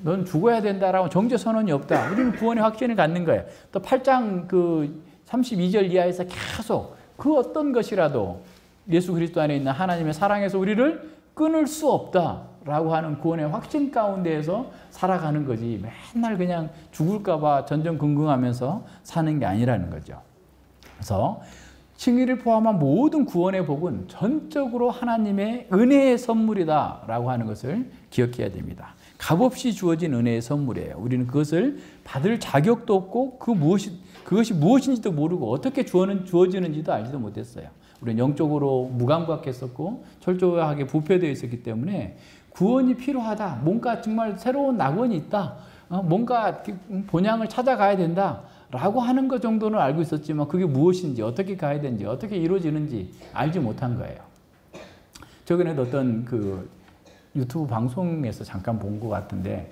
넌 죽어야 된다라고 정죄 선언이 없다. 우리는 구원의 확신을 갖는 거예요. 또 8장 그 32절 이하에서 계속 그 어떤 것이라도 예수 그리스도 안에 있는 하나님의 사랑에서 우리를 끊을 수 없다라고 하는 구원의 확신 가운데에서 살아가는 거지. 맨날 그냥 죽을까 봐 전전긍긍하면서 사는 게 아니라는 거죠. 그래서 칭의를 포함한 모든 구원의 복은 전적으로 하나님의 은혜의 선물이다라고 하는 것을 기억해야 됩니다. 값없이 주어진 은혜의 선물이에요. 우리는 그것을 받을 자격도 없고 그것이 무엇인지도 모르고 어떻게 주어지는지도 알지도 못했어요. 우리는 영적으로 무감각했었고 철저하게 부패되어 있었기 때문에 구원이 필요하다. 뭔가 정말 새로운 낙원이 있다. 뭔가 본향을 찾아가야 된다. 라고 하는 것 정도는 알고 있었지만 그게 무엇인지 어떻게 가야 되는지 어떻게 이루어지는지 알지 못한 거예요. 최근에도 어떤 그 유튜브 방송에서 잠깐 본 것 같은데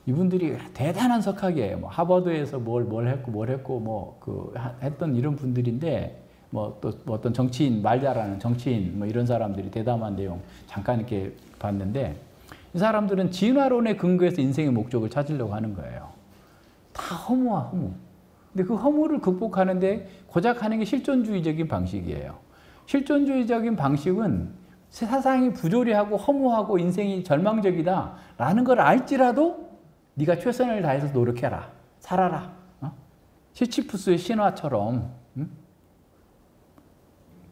이분들이 대단한 석학이에요. 뭐 하버드에서 뭘 했고 했던 이런 분들인데 또 어떤 정치인 말 잘하는 정치인 이런 사람들이 대담한 내용 잠깐 이렇게 봤는데 이 사람들은 진화론에 근거해서 인생의 목적을 찾으려고 하는 거예요. 다 허무. 근데 그 허무를 극복하는데 고작 하는 게 실존주의적인 방식이에요. 실존주의적인 방식은 세상이 부조리하고 허무하고 인생이 절망적이다라는 걸 알지라도 네가 최선을 다해서 노력해라. 살아라. 시치푸스의 신화처럼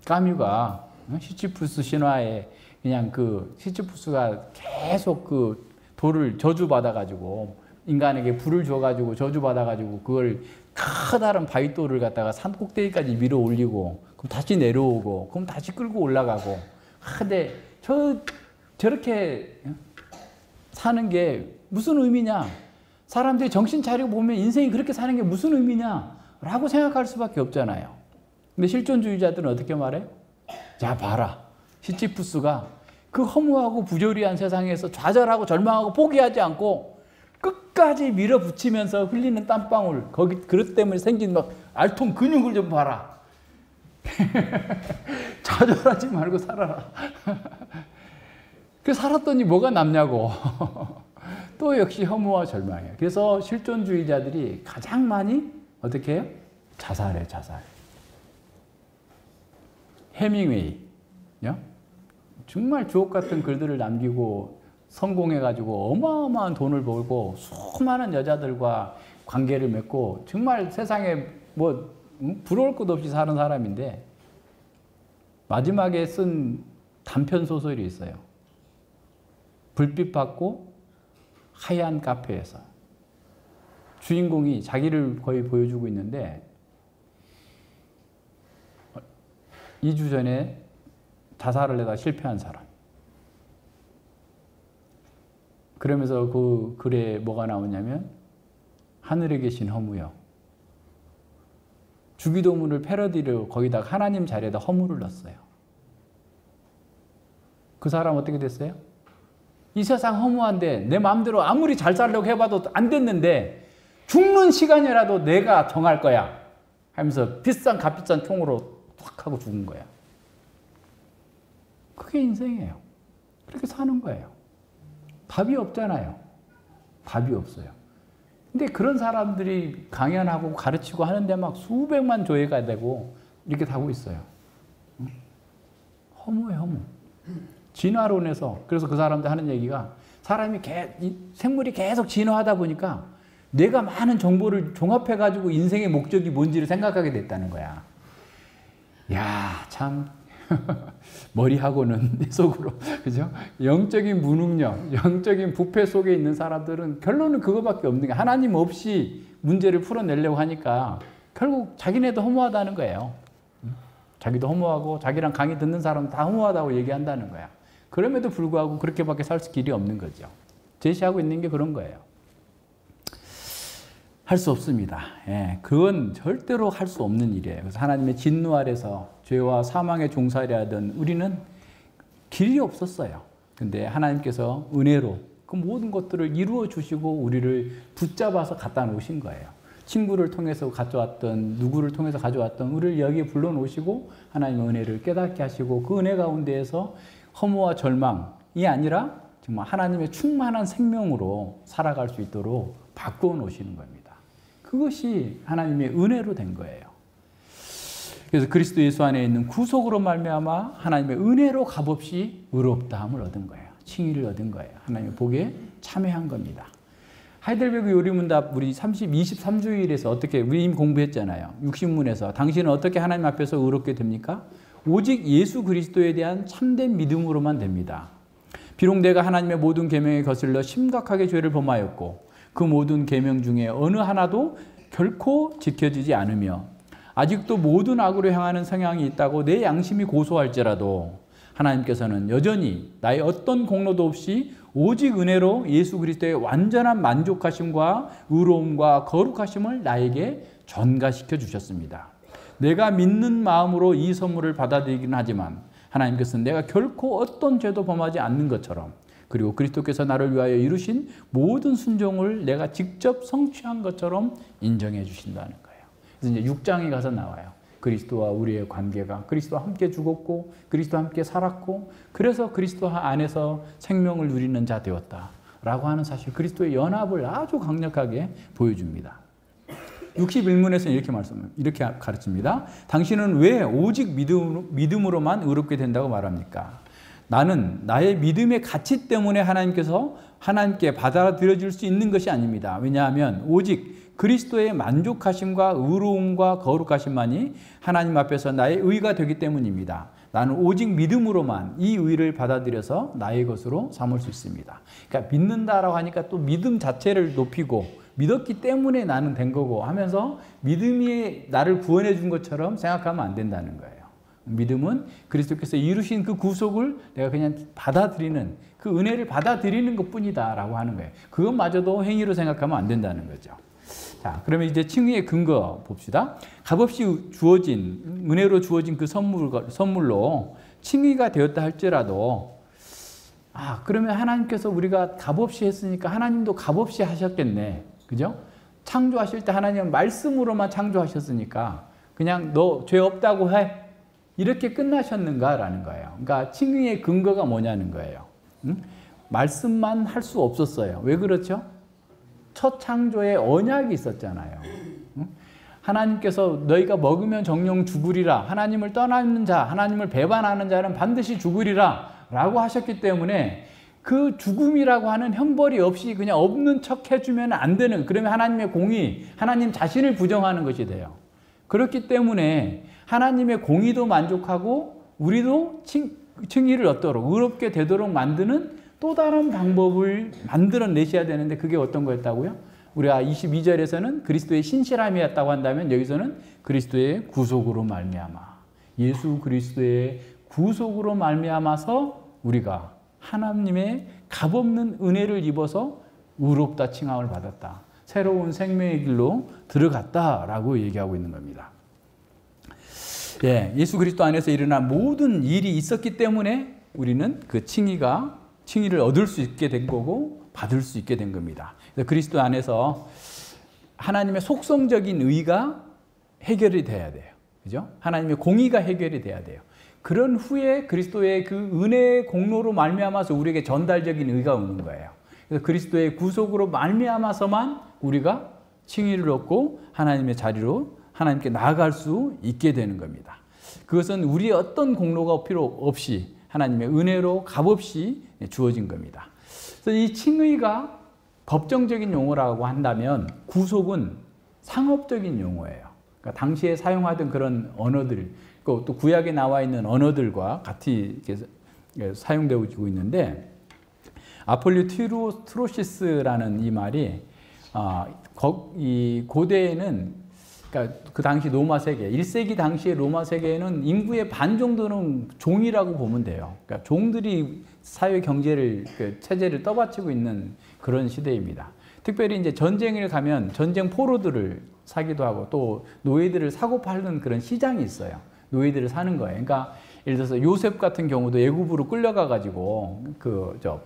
까뮤가 시치푸스 신화에 그냥 그 시치푸스가 계속 그 돌을 저주받아가지고 인간에게 불을 줘가지고 저주받아가지고 그걸 커다란 바위돌을 갖다가 산 꼭대기까지 밀어 올리고 그럼 다시 내려오고 그럼 다시 끌고 올라가고 근데 저렇게 사는 게 무슨 의미냐? 사람들이 정신 차리고 보면 인생이 그렇게 사는 게 무슨 의미냐? 라고 생각할 수밖에 없잖아요. 근데 실존주의자들은 어떻게 말해요? 자 봐라. 시치푸스가 그 허무하고 부조리한 세상에서 좌절하고 절망하고 포기하지 않고 끝까지 밀어붙이면서 흘리는 땀방울 거기 그것 때문에 생긴 막 알통 근육을 좀 봐라. 좌절하지 말고 살아라. 그 살았더니 뭐가 남냐고. 또 역시 허무와 절망이에요. 그래서 실존주의자들이 가장 많이 어떻게 해요? 자살. 해밍웨이 정말 주옥 같은 글들을 남기고 성공해가지고 어마어마한 돈을 벌고 수많은 여자들과 관계를 맺고 정말 세상에 부러울 것 없이 사는 사람인데 마지막에 쓴 단편 소설이 있어요. 불빛 받고 하얀 카페에서 주인공이 자기를 거의 보여주고 있는데 2주 전에 자살을 해다 실패한 사람. 그러면서 그 글에 뭐가 나오냐면 하늘에 계신 허무여. 주기도문을 패러디로 거기다가 하나님 자리에다 허무를 넣었어요. 그 사람 어떻게 됐어요? 이 세상 허무한데 내 마음대로 아무리 잘 살려고 해봐도 안 됐는데 죽는 시간이라도 내가 정할 거야 하면서 값비싼 총으로 확 하고 죽은 거야. 그게 인생이에요. 그렇게 사는 거예요. 답이 없잖아요. 답이 없어요. 근데 그런 사람들이 강연하고 가르치고 하는데 막 수백만 조회가 되고 이렇게 하고 있어요. 허무해, 허무. 진화론에서 그래서 그 사람들 하는 얘기가 생물이 계속 진화하다 보니까 내가 많은 정보를 종합해가지고 인생의 목적이 뭔지를 생각하게 됐다는 거야. 야, 참 머리하고는 내 속으로 그죠? 영적인 무능력, 영적인 부패 속에 있는 사람들은 결론은 그거밖에 없는 게 하나님 없이 문제를 풀어내려고 하니까 결국 자기네도 허무하다는 거예요. 자기도 허무하고 자기랑 강의 듣는 사람은 다 허무하다고 얘기한다는 거야. 그럼에도 불구하고 그렇게밖에 살 길이 없는 거죠. 제시하고 있는 게 그런 거예요. 할 수 없습니다. 예, 그건 절대로 할 수 없는 일이에요. 그래서 하나님의 진노 아래서 죄와 사망의 종살이 하던 우리는 길이 없었어요. 근데 하나님께서 은혜로 그 모든 것들을 이루어 주시고 우리를 붙잡아서 갖다 놓으신 거예요. 친구를 통해서 가져왔던, 누구를 통해서 가져왔던 우리를 여기에 불러놓으시고 하나님의 은혜를 깨닫게 하시고 그 은혜 가운데에서 허무와 절망이 아니라 정말 하나님의 충만한 생명으로 살아갈 수 있도록 바꾸어 놓으시는 겁니다. 그것이 하나님의 은혜로 된 거예요. 그래서 그리스도 예수 안에 있는 구속으로 말미암아 하나님의 은혜로 값없이 의롭다함을 얻은 거예요. 칭의를 얻은 거예요. 하나님의 복에 참여한 겁니다. 하이델베르그 요리문답 우리 23주일에서 어떻게 우리 이미 공부했잖아요. 60문에서 당신은 어떻게 하나님 앞에서 의롭게 됩니까? 오직 예수 그리스도에 대한 참된 믿음으로만 됩니다. 비록 내가 하나님의 모든 계명에 거슬러 심각하게 죄를 범하였고 그 모든 계명 중에 어느 하나도 결코 지켜지지 않으며 아직도 모든 악으로 향하는 성향이 있다고 내 양심이 고소할지라도 하나님께서는 여전히 나의 어떤 공로도 없이 오직 은혜로 예수 그리스도의 완전한 만족하심과 의로움과 거룩하심을 나에게 전가시켜 주셨습니다. 내가 믿는 마음으로 이 선물을 받아들이긴 하지만 하나님께서는 내가 결코 어떤 죄도 범하지 않는 것처럼 그리고 그리스도께서 나를 위하여 이루신 모든 순종을 내가 직접 성취한 것처럼 인정해 주신다는 거예요. 그래서 이제 6장에 가서 나와요. 그리스도와 우리의 관계가 그리스도와 함께 죽었고 그리스도와 함께 살았고 그래서 그리스도 안에서 생명을 누리는 자 되었다라고 하는 사실, 그리스도의 연합을 아주 강력하게 보여줍니다. 61문에서는 이렇게 가르칩니다. 당신은 왜 오직 믿음으로만 의롭게 된다고 말합니까? 나는 나의 믿음의 가치 때문에 하나님께 받아들여질 수 있는 것이 아닙니다. 왜냐하면 오직 그리스도의 만족하심과 의로움과 거룩하심만이 하나님 앞에서 나의 의가 되기 때문입니다. 나는 오직 믿음으로만 이 의를 받아들여서 나의 것으로 삼을 수 있습니다. 그러니까 믿는다라고 하니까 또 믿음 자체를 높이고 믿었기 때문에 나는 된 거고 하면서 믿음이 나를 구원해 준 것처럼 생각하면 안 된다는 거예요. 믿음은 그리스도께서 이루신 그 구속을 내가 그냥 받아들이는, 그 은혜를 받아들이는 것뿐이다 라고 하는 거예요. 그것마저도 행위로 생각하면 안 된다는 거죠. 자, 그러면 이제 칭의의 근거 봅시다. 값없이 주어진, 은혜로 주어진 그 선물로 칭의가 되었다 할지라도, 그러면 하나님께서 우리가 값없이 했으니까 하나님도 값없이 하셨겠네. 그죠? 창조하실 때 하나님은 말씀으로만 창조하셨으니까 그냥 너 죄 없다고 해. 이렇게 끝나셨는가라는 거예요. 그러니까 칭의의 근거가 뭐냐는 거예요. 말씀만 할 수 없었어요. 왜 그렇죠? 첫 창조에 언약이 있었잖아요. 하나님께서 너희가 먹으면 정령 죽으리라. 하나님을 떠나는 자, 하나님을 배반하는 자는 반드시 죽으리라 라고 하셨기 때문에 그 죽음이라고 하는 형벌이 없이 그냥 없는 척 해주면 안 되는, 그러면 하나님의 공의, 하나님 자신을 부정하는 것이 돼요. 그렇기 때문에 하나님의 공의도 만족하고 우리도 칭의를 얻도록 의롭게 되도록 만드는 또 다른 방법을 만들어내셔야 되는데 그게 어떤 거였다고요? 우리가 22절에서는 그리스도의 신실함이었다고 한다면 여기서는 그리스도의 구속으로 말미암아, 예수 그리스도의 구속으로 말미암아서 우리가 하나님의 값없는 은혜를 입어서 의롭다 칭함을 받았다. 새로운 생명의 길로 들어갔다라고 얘기하고 있는 겁니다. 예수 그리스도 안에서 일어난 모든 일이 있었기 때문에 우리는 그 칭의를 얻을 수 있게 된 거고 받을 수 있게 된 겁니다. 그래서 그리스도 안에서 하나님의 속성적인 의가 해결이 돼야 돼요. 그죠? 하나님의 공의가 해결이 돼야 돼요. 그런 후에 그리스도의 그 은혜의 공로로 말미암아서 우리에게 전달적인 의가 오는 거예요. 그래서 그리스도의 구속으로 말미암아서만 우리가 칭의를 얻고 하나님의 자리로 하나님께 나아갈 수 있게 되는 겁니다. 그것은 우리의 어떤 공로가 필요 없이 하나님의 은혜로 값없이 주어진 겁니다. 그래서 이 칭의가 법정적인 용어라고 한다면 구속은 상업적인 용어예요. 그러니까 당시에 사용하던 그런 언어들, 또 구약에 나와 있는 언어들과 같이 사용되고 있는데, 아폴리트로시스라는 이 말이 이 고대에는, 그러니까 그 당시 로마 세계, 1세기 당시의 로마 세계에는 인구의 반 정도는 종이라고 보면 돼요. 그러니까 종들이 사회 경제를, 체제를 떠받치고 있는 그런 시대입니다. 특별히 이제 전쟁을 가면 전쟁 포로들을 사기도 하고 또 노예들을 사고 파는 그런 시장이 있어요. 노예들을 사는 거예요. 그러니까 예를 들어서 요셉 같은 경우도 애굽으로 끌려가 가지고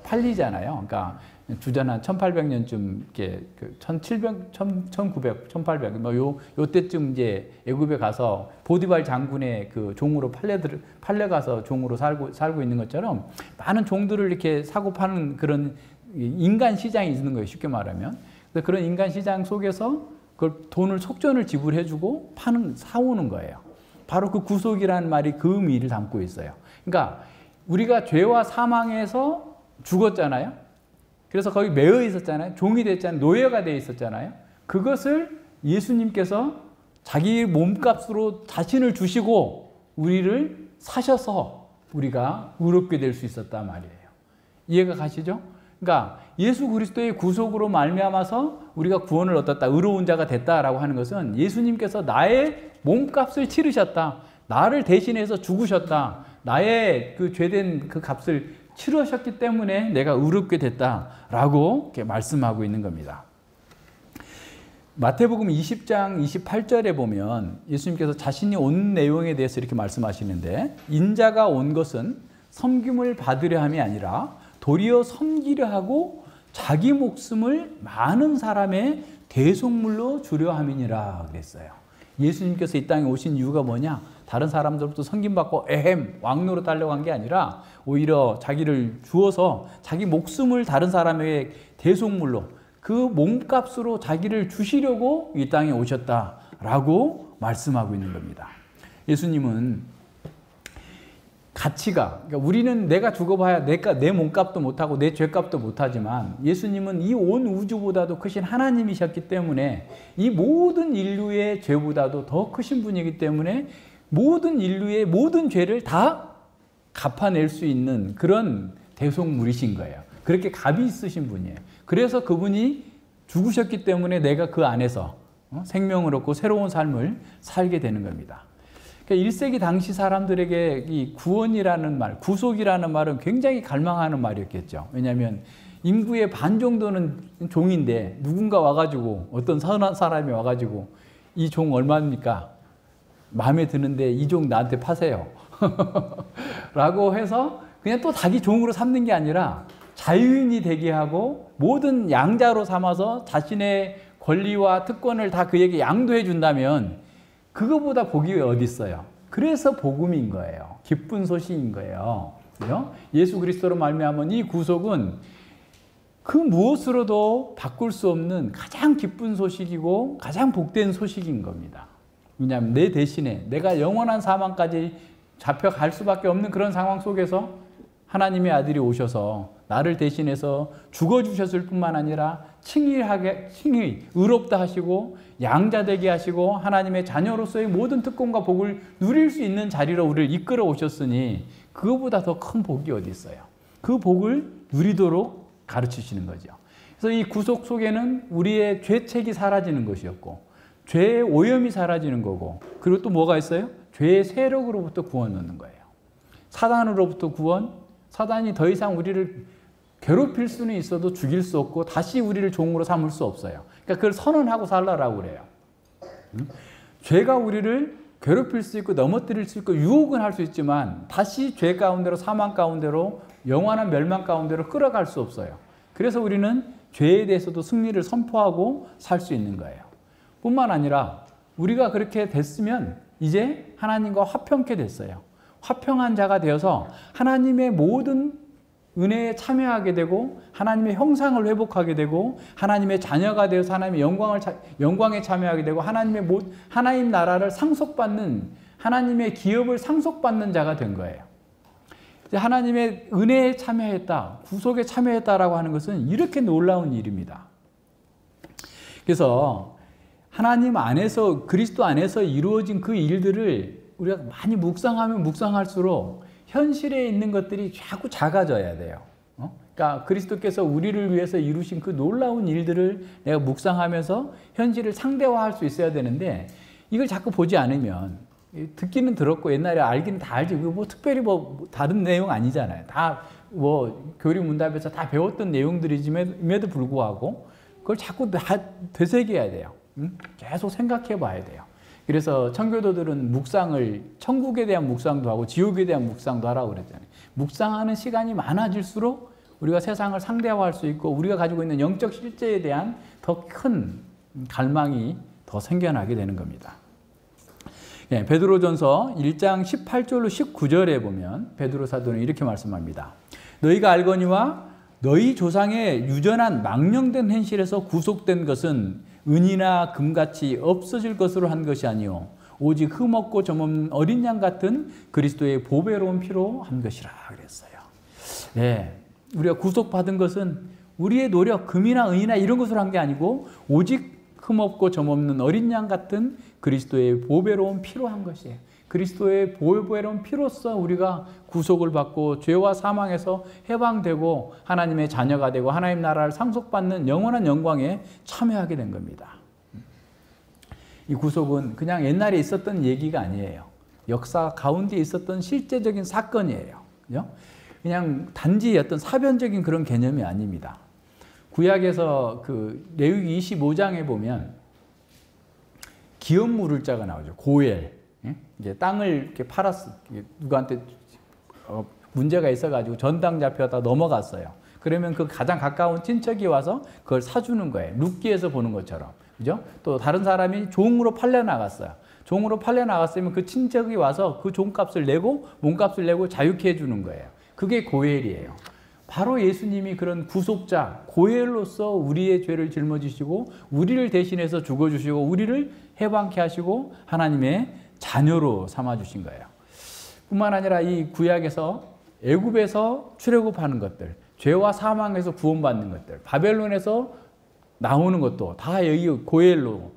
팔리잖아요. 그러니까 주전 한 1800년쯤 이렇게 1700, 1900, 1800 뭐 요때쯤 이제 애굽에 가서 보디발 장군의 그 종으로 팔려가서 종으로 살고 있는 것처럼 많은 종들을 이렇게 사고 파는 그런 인간 시장이 있는 거예요. 쉽게 말하면. 그래서 그런 인간 시장 속에서 그걸 돈을 속전을 지불해주고 사오는 거예요. 바로 그 구속이라는 말이 그 의미를 담고 있어요. 그러니까 우리가 죄와 사망에서 죽었잖아요. 그래서 거기 매여 있었잖아요. 종이 됐잖아요. 노예가 되어 있었잖아요. 그것을 예수님께서 자기 몸값으로 자신을 주시고 우리를 사셔서 우리가 의롭게 될 수 있었단 말이에요. 이해가 가시죠? 그러니까 예수 그리스도의 구속으로 말미암아서 우리가 구원을 얻었다, 의로운 자가 됐다라고 하는 것은 예수님께서 나의 몸값을 치르셨다, 나를 대신해서 죽으셨다, 나의 그 죄된 그 값을 치르셨기 때문에 내가 의롭게 됐다라고 이렇게 말씀하고 있는 겁니다. 마태복음 20장 28절에 보면 예수님께서 자신이 온 내용에 대해서 이렇게 말씀하시는데, 인자가 온 것은 섬김을 받으려 함이 아니라 도리어 섬기려 하고 자기 목숨을 많은 사람의 대속물로 주려 함이니라 그랬어요. 예수님께서 이 땅에 오신 이유가 뭐냐? 다른 사람들부터 섬김받고 왕노로 달려간 게 아니라 오히려 자기를 주어서 자기 목숨을 다른 사람에게 대속물로, 그 몸값으로 자기를 주시려고 이 땅에 오셨다라고 말씀하고 있는 겁니다. 예수님은 가치가, 그러니까 우리는 내가 죽어봐야 내 몸값도 못하고 내 죄값도 못하지만 예수님은 이 온 우주보다도 크신 하나님이셨기 때문에 이 모든 인류의 죄보다도 더 크신 분이기 때문에 모든 인류의 모든 죄를 다 갚아낼 수 있는 그런 대속물이신 거예요. 그렇게 값이 있으신 분이에요. 그래서 그분이 죽으셨기 때문에 내가 그 안에서 생명을 얻고 새로운 삶을 살게 되는 겁니다. 1세기 당시 사람들에게 이 구원이라는 말, 구속이라는 말은 굉장히 갈망하는 말이었겠죠. 왜냐하면 인구의 반 정도는 종인데 누군가 와가지고, 어떤 선한 사람이 와가지고 이 종 얼마입니까? 마음에 드는데 이 종 나한테 파세요. 라고 해서 그냥 또 자기 종으로 삼는 게 아니라 자유인이 되게 하고 모든 양자로 삼아서 자신의 권리와 특권을 다 그에게 양도해 준다면 그거보다 복이 어디 있어요? 그래서 복음인 거예요. 기쁜 소식인 거예요. 그죠? 예수 그리스도로 말미암은 이 구속은 그 무엇으로도 바꿀 수 없는 가장 기쁜 소식이고 가장 복된 소식인 겁니다. 왜냐하면 내 대신에 내가 영원한 사망까지 잡혀갈 수밖에 없는 그런 상황 속에서 하나님의 아들이 오셔서 나를 대신해서 죽어주셨을 뿐만 아니라 칭의 의롭다 하시고 양자되게 하시고 하나님의 자녀로서의 모든 특권과 복을 누릴 수 있는 자리로 우리를 이끌어 오셨으니 그거보다 더 큰 복이 어디 있어요? 그 복을 누리도록 가르치시는 거죠. 그래서 이 구속 속에는 우리의 죄책이 사라지는 것이었고 죄의 오염이 사라지는 거고, 그리고 또 뭐가 있어요? 죄의 세력으로부터 구원 얻는 거예요. 사단으로부터 구원, 사단이 더 이상 우리를 괴롭힐 수는 있어도 죽일 수 없고 다시 우리를 종으로 삼을 수 없어요. 그러니까 그걸 선언하고 살라라고 그래요. 죄가 우리를 괴롭힐 수 있고 넘어뜨릴 수 있고 유혹은 할 수 있지만 다시 죄 가운데로, 사망 가운데로, 영원한 멸망 가운데로 끌어갈 수 없어요. 그래서 우리는 죄에 대해서도 승리를 선포하고 살 수 있는 거예요. 뿐만 아니라 우리가 그렇게 됐으면 이제 하나님과 화평케 됐어요. 화평한 자가 되어서 하나님의 모든 은혜에 참여하게 되고 하나님의 형상을 회복하게 되고 하나님의 자녀가 되어서 하나님의 영광에 참여하게 되고 하나님 나라를 상속받는, 하나님의 기업을 상속받는 자가 된 거예요. 하나님의 은혜에 참여했다, 구속에 참여했다라고 하는 것은 이렇게 놀라운 일입니다. 그래서 하나님 안에서, 그리스도 안에서 이루어진 그 일들을 우리가 많이 묵상하면 묵상할수록 현실에 있는 것들이 자꾸 작아져야 돼요. 그러니까 그리스도께서 우리를 위해서 이루신 그 놀라운 일들을 내가 묵상하면서 현실을 상대화할 수 있어야 되는데, 이걸 자꾸 보지 않으면, 듣기는 들었고 옛날에 알기는 다 알지, 뭐 특별히 뭐 다른 내용 아니잖아요. 다 뭐 교리문답에서 다 배웠던 내용들임에도 불구하고 그걸 자꾸 다 되새겨야 돼요. 계속 생각해 봐야 돼요. 그래서 청교도들은 묵상을, 천국에 대한 묵상도 하고 지옥에 대한 묵상도 하라고 그랬잖아요. 묵상하는 시간이 많아질수록 우리가 세상을 상대화할 수 있고 우리가 가지고 있는 영적 실제에 대한 더 큰 갈망이 더 생겨나게 되는 겁니다. 예, 베드로전서 1장 18절로 19절에 보면 베드로 사도는 이렇게 말씀합니다. 너희가 알거니와 너희 조상의 유전한 망령된 행실에서 구속된 것은 은이나 금같이 없어질 것으로 한 것이 아니요 오직 흠없고 점없는 어린 양 같은 그리스도의 보배로운 피로 한 것이라 그랬어요. 네, 우리가 구속받은 것은 우리의 노력, 금이나 은이나 이런 것으로 한 게 아니고 오직 흠없고 점없는 어린 양 같은 그리스도의 보배로운 피로 한 것이에요. 그리스도의 보배로운 피로써 우리가 구속을 받고 죄와 사망에서 해방되고 하나님의 자녀가 되고 하나님 나라를 상속받는 영원한 영광에 참여하게 된 겁니다. 이 구속은 그냥 옛날에 있었던 얘기가 아니에요. 역사 가운데 있었던 실제적인 사건이에요. 그냥 단지 어떤 사변적인 그런 개념이 아닙니다. 구약에서 그 레위기 25장에 보면 기업 물을 자가 나오죠. 고엘. 이제 땅을 이렇게 팔았어. 누구한테 문제가 있어가지고 전당 잡혀다 넘어갔어요. 그러면 그 가장 가까운 친척이 와서 그걸 사주는 거예요. 룻기에서 보는 것처럼. 그죠? 또 다른 사람이 종으로 팔려 나갔어요. 종으로 팔려 나갔으면 그 친척이 와서 그 종값을 내고 몸값을 내고 자유케 해주는 거예요. 그게 고엘이에요. 바로 예수님이 그런 구속자, 고엘로서 우리의 죄를 짊어지시고 우리를 대신해서 죽어주시고 우리를 해방케 하시고 하나님의 자녀로 삼아주신 거예요. 뿐만 아니라 이 구약에서 애굽에서 출애굽하는 것들, 죄와 사망에서 구원받는 것들, 바벨론에서 나오는 것도 다 여기 고엘로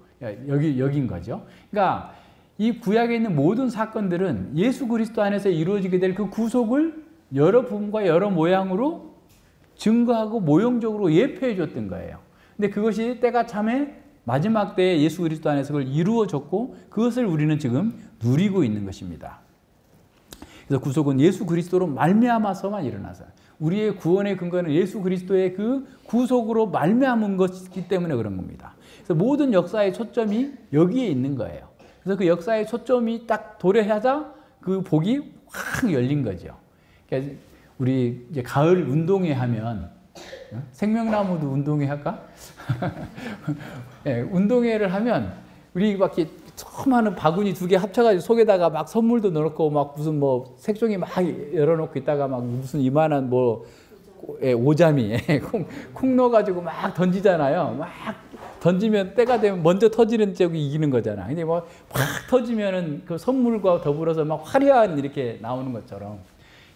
여긴 거죠. 그러니까 이 구약에 있는 모든 사건들은 예수 그리스도 안에서 이루어지게 될 그 구속을 여러 부분과 여러 모양으로 증거하고 모형적으로 예표해 줬던 거예요. 근데 그것이 때가 참에 마지막 때에 예수 그리스도 안에서 그걸 이루어졌고 그것을 우리는 지금 누리고 있는 것입니다. 그래서 구속은 예수 그리스도로 말미암아서만 일어나서 우리의 구원의 근거는 예수 그리스도의 그 구속으로 말미암은 것이기 때문에 그런 겁니다. 그래서 모든 역사의 초점이 여기에 있는 거예요. 그래서 그 역사의 초점이 딱 도래하자 그 복이 확 열린 거죠. 그러니까 우리 이제 가을 운동회 하면 생명나무도 운동회 할까? 네, 운동회를 하면 우리 막 이렇게 조그마한 바구니 2개 합쳐가지고 속에다가 막 선물도 넣어놓고 막 무슨 뭐 색종이 막 열어놓고 있다가 막 무슨 이만한 뭐 오자미 콩 넣어가지고 막 던지잖아요. 막 던지면 때가 되면 먼저 터지는 쪽이 이기는 거잖아. 근데 뭐 막 터지면은 그 선물과 더불어서 막 화려한 이렇게 나오는 것처럼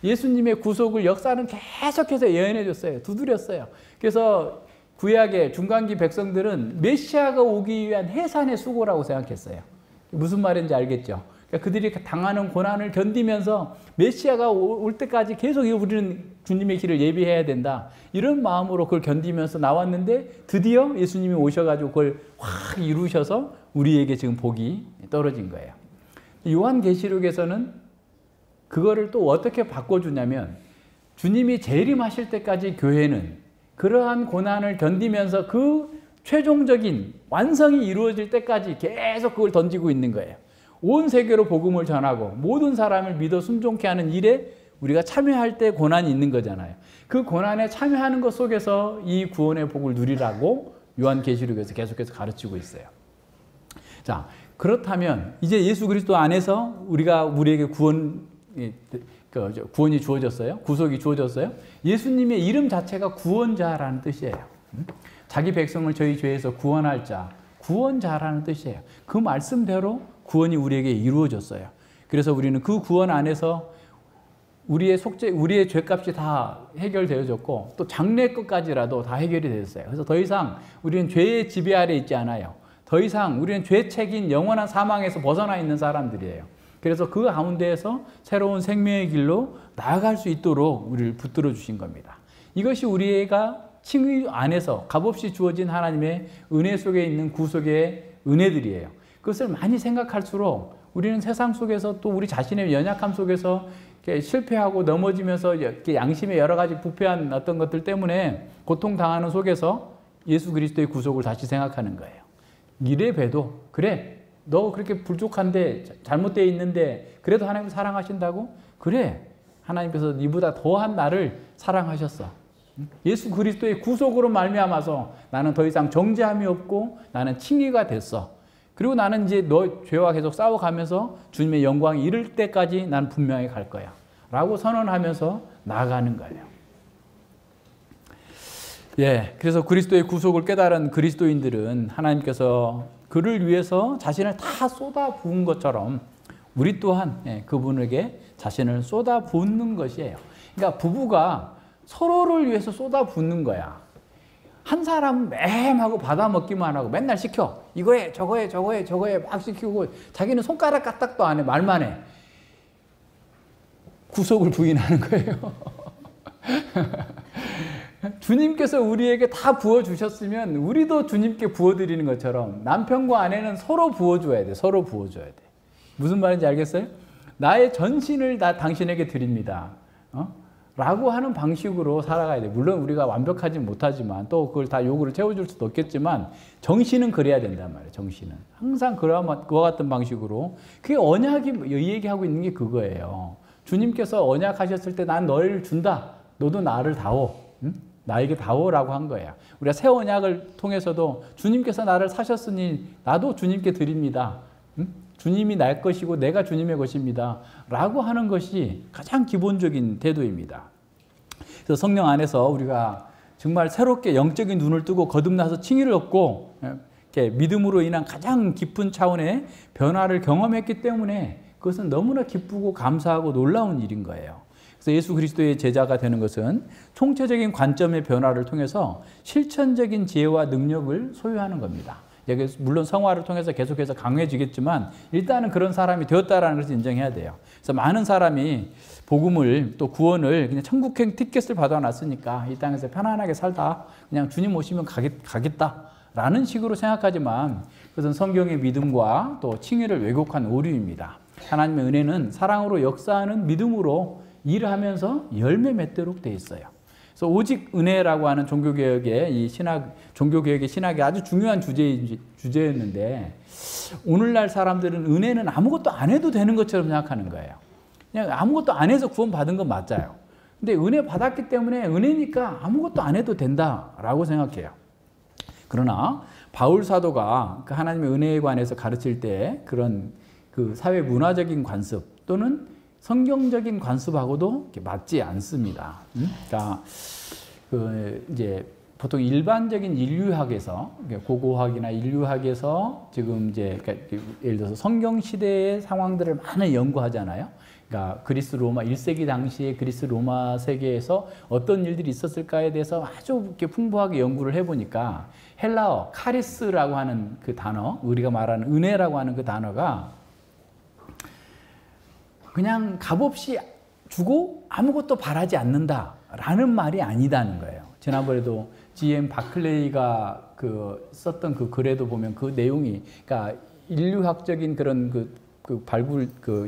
예수님의 구속을 역사는 계속해서 예언해 줬어요. 두드렸어요. 그래서 구약의 중간기 백성들은 메시아가 오기 위한 해산의 수고라고 생각했어요. 무슨 말인지 알겠죠? 그러니까 그들이 당하는 고난을 견디면서 메시아가 올 때까지 계속 우리는 주님의 길을 예비해야 된다. 이런 마음으로 그걸 견디면서 나왔는데 드디어 예수님이 오셔가지고 그걸 확 이루셔서 우리에게 지금 복이 떨어진 거예요. 요한계시록에서는 그거를 또 어떻게 바꿔주냐면 주님이 재림하실 때까지 교회는 그러한 고난을 견디면서 그 최종적인 완성이 이루어질 때까지 계속 그걸 던지고 있는 거예요. 온 세계로 복음을 전하고 모든 사람을 믿어 순종케 하는 일에 우리가 참여할 때 고난이 있는 거잖아요. 그 고난에 참여하는 것 속에서 이 구원의 복을 누리라고 요한계시록에서 계속해서 가르치고 있어요. 자, 그렇다면 이제 예수 그리스도 안에서 우리에게 구원이 주어졌어요. 구속이 주어졌어요. 예수님의 이름 자체가 구원자라는 뜻이에요. 자기 백성을 저희 죄에서 구원할 자, 구원자라는 뜻이에요. 그 말씀대로 구원이 우리에게 이루어졌어요. 그래서 우리는 그 구원 안에서 우리의 속죄, 우리의 죄값이 다 해결되어졌고 또 장래 것까지라도 다 해결이 되었어요. 그래서 더 이상 우리는 죄의 지배 아래 있지 않아요. 더 이상 우리는 죄책인 영원한 사망에서 벗어나 있는 사람들이에요. 그래서 그 가운데에서 새로운 생명의 길로 나아갈 수 있도록 우리를 붙들어 주신 겁니다. 이것이 우리가 칭의 안에서 값없이 주어진 하나님의 은혜 속에 있는 구속의 은혜들이에요. 그것을 많이 생각할수록 우리는 세상 속에서 또 우리 자신의 연약함 속에서 실패하고 넘어지면서 양심의 여러 가지 부패한 어떤 것들 때문에 고통당하는 속에서 예수 그리스도의 구속을 다시 생각하는 거예요. 이래 봬도 그래 너 그렇게 불족한데 잘못되어 있는데 그래도 하나님 사랑하신다고? 그래. 하나님께서 이보다 더한 나를 사랑하셨어. 예수 그리스도의 구속으로 말미암아서 나는 더 이상 정죄함이 없고 나는 칭의가 됐어. 그리고 나는 이제 너 죄와 계속 싸워가면서 주님의 영광이 이를 때까지 난 분명히 갈 거야. 라고 선언하면서 나아가는 거예요. 예, 그래서 그리스도의 구속을 깨달은 그리스도인들은 하나님께서 그를 위해서 자신을 다 쏟아 부은 것처럼 우리 또한 그분에게 자신을 쏟아 붓는 것이에요. 그러니까 부부가 서로를 위해서 쏟아 붓는 거야. 한 사람은 맴하고 받아먹기만 하고 맨날 시켜. 이거 해, 저거 해, 저거 해, 저거 해 막 시키고 자기는 손가락 까딱도 안 해. 말만 해. 구속을 부인하는 거예요. 주님께서 우리에게 다 부어주셨으면 우리도 주님께 부어드리는 것처럼 남편과 아내는 서로 부어줘야 돼. 서로 부어줘야 돼. 무슨 말인지 알겠어요? 나의 전신을 다 당신에게 드립니다. 라고 하는 방식으로 살아가야 돼. 물론 우리가 완벽하지 못하지만 또 그걸 다 요구를 채워줄 수도 없겠지만 정신은 그래야 된단 말이에요. 정신은. 항상 그와 같은 방식으로. 그게 언약이 얘기하고 있는 게 그거예요. 주님께서 언약하셨을 때 난 너를 준다. 너도 나를 다오. 응? 나에게 다오라고 한 거야. 우리가 새 언약을 통해서도 주님께서 나를 사셨으니 나도 주님께 드립니다. 응? 주님이 날 것이고 내가 주님의 것입니다. 라고 하는 것이 가장 기본적인 태도입니다. 그래서 성령 안에서 우리가 정말 새롭게 영적인 눈을 뜨고 거듭나서 칭의를 얻고 이렇게 믿음으로 인한 가장 깊은 차원의 변화를 경험했기 때문에 그것은 너무나 기쁘고 감사하고 놀라운 일인 거예요. 그래서 예수 그리스도의 제자가 되는 것은 총체적인 관점의 변화를 통해서 실천적인 지혜와 능력을 소유하는 겁니다. 물론 성화를 통해서 계속해서 강해지겠지만 일단은 그런 사람이 되었다라는 것을 인정해야 돼요. 그래서 많은 사람이 복음을 또 구원을 그냥 천국행 티켓을 받아놨으니까 이 땅에서 편안하게 살다 그냥 주님 오시면 가겠다라는 식으로 생각하지만 그것은 성경의 믿음과 또 칭의를 왜곡한 오류입니다. 하나님의 은혜는 사랑으로 역사하는 믿음으로 일하면서 열매 맺도록 되어 있어요. 그래서 오직 은혜라고 하는 종교개혁의 종교개혁의 신학이 아주 중요한 주제였는데 오늘날 사람들은 은혜는 아무것도 안 해도 되는 것처럼 생각하는 거예요. 그냥 아무것도 안 해서 구원 받은 건 맞아요. 근데 은혜 받았기 때문에 은혜니까 아무것도 안 해도 된다라고 생각해요. 그러나 바울 사도가 그 하나님의 은혜에 관해서 가르칠 때 그런 그 사회 문화적인 관습 또는 성경적인 관습하고도 맞지 않습니다. 그러니까 이제 보통 일반적인 인류학에서 고고학이나 인류학에서 지금 이제 그러니까 예를 들어서 성경 시대의 상황들을 많이 연구하잖아요. 그러니까 그리스 로마 1세기 당시에 그리스 로마 세계에서 어떤 일들이 있었을까에 대해서 아주 이렇게 풍부하게 연구를 해보니까 헬라어 카리스라고 하는 그 단어, 우리가 말하는 은혜라고 하는 그 단어가 그냥 값없이 주고 아무것도 바라지 않는다라는 말이 아니다는 거예요. 지난번에도 G.M. 바클레이가 썼던 그 글에도 보면 그 내용이, 그러니까 인류학적인 그런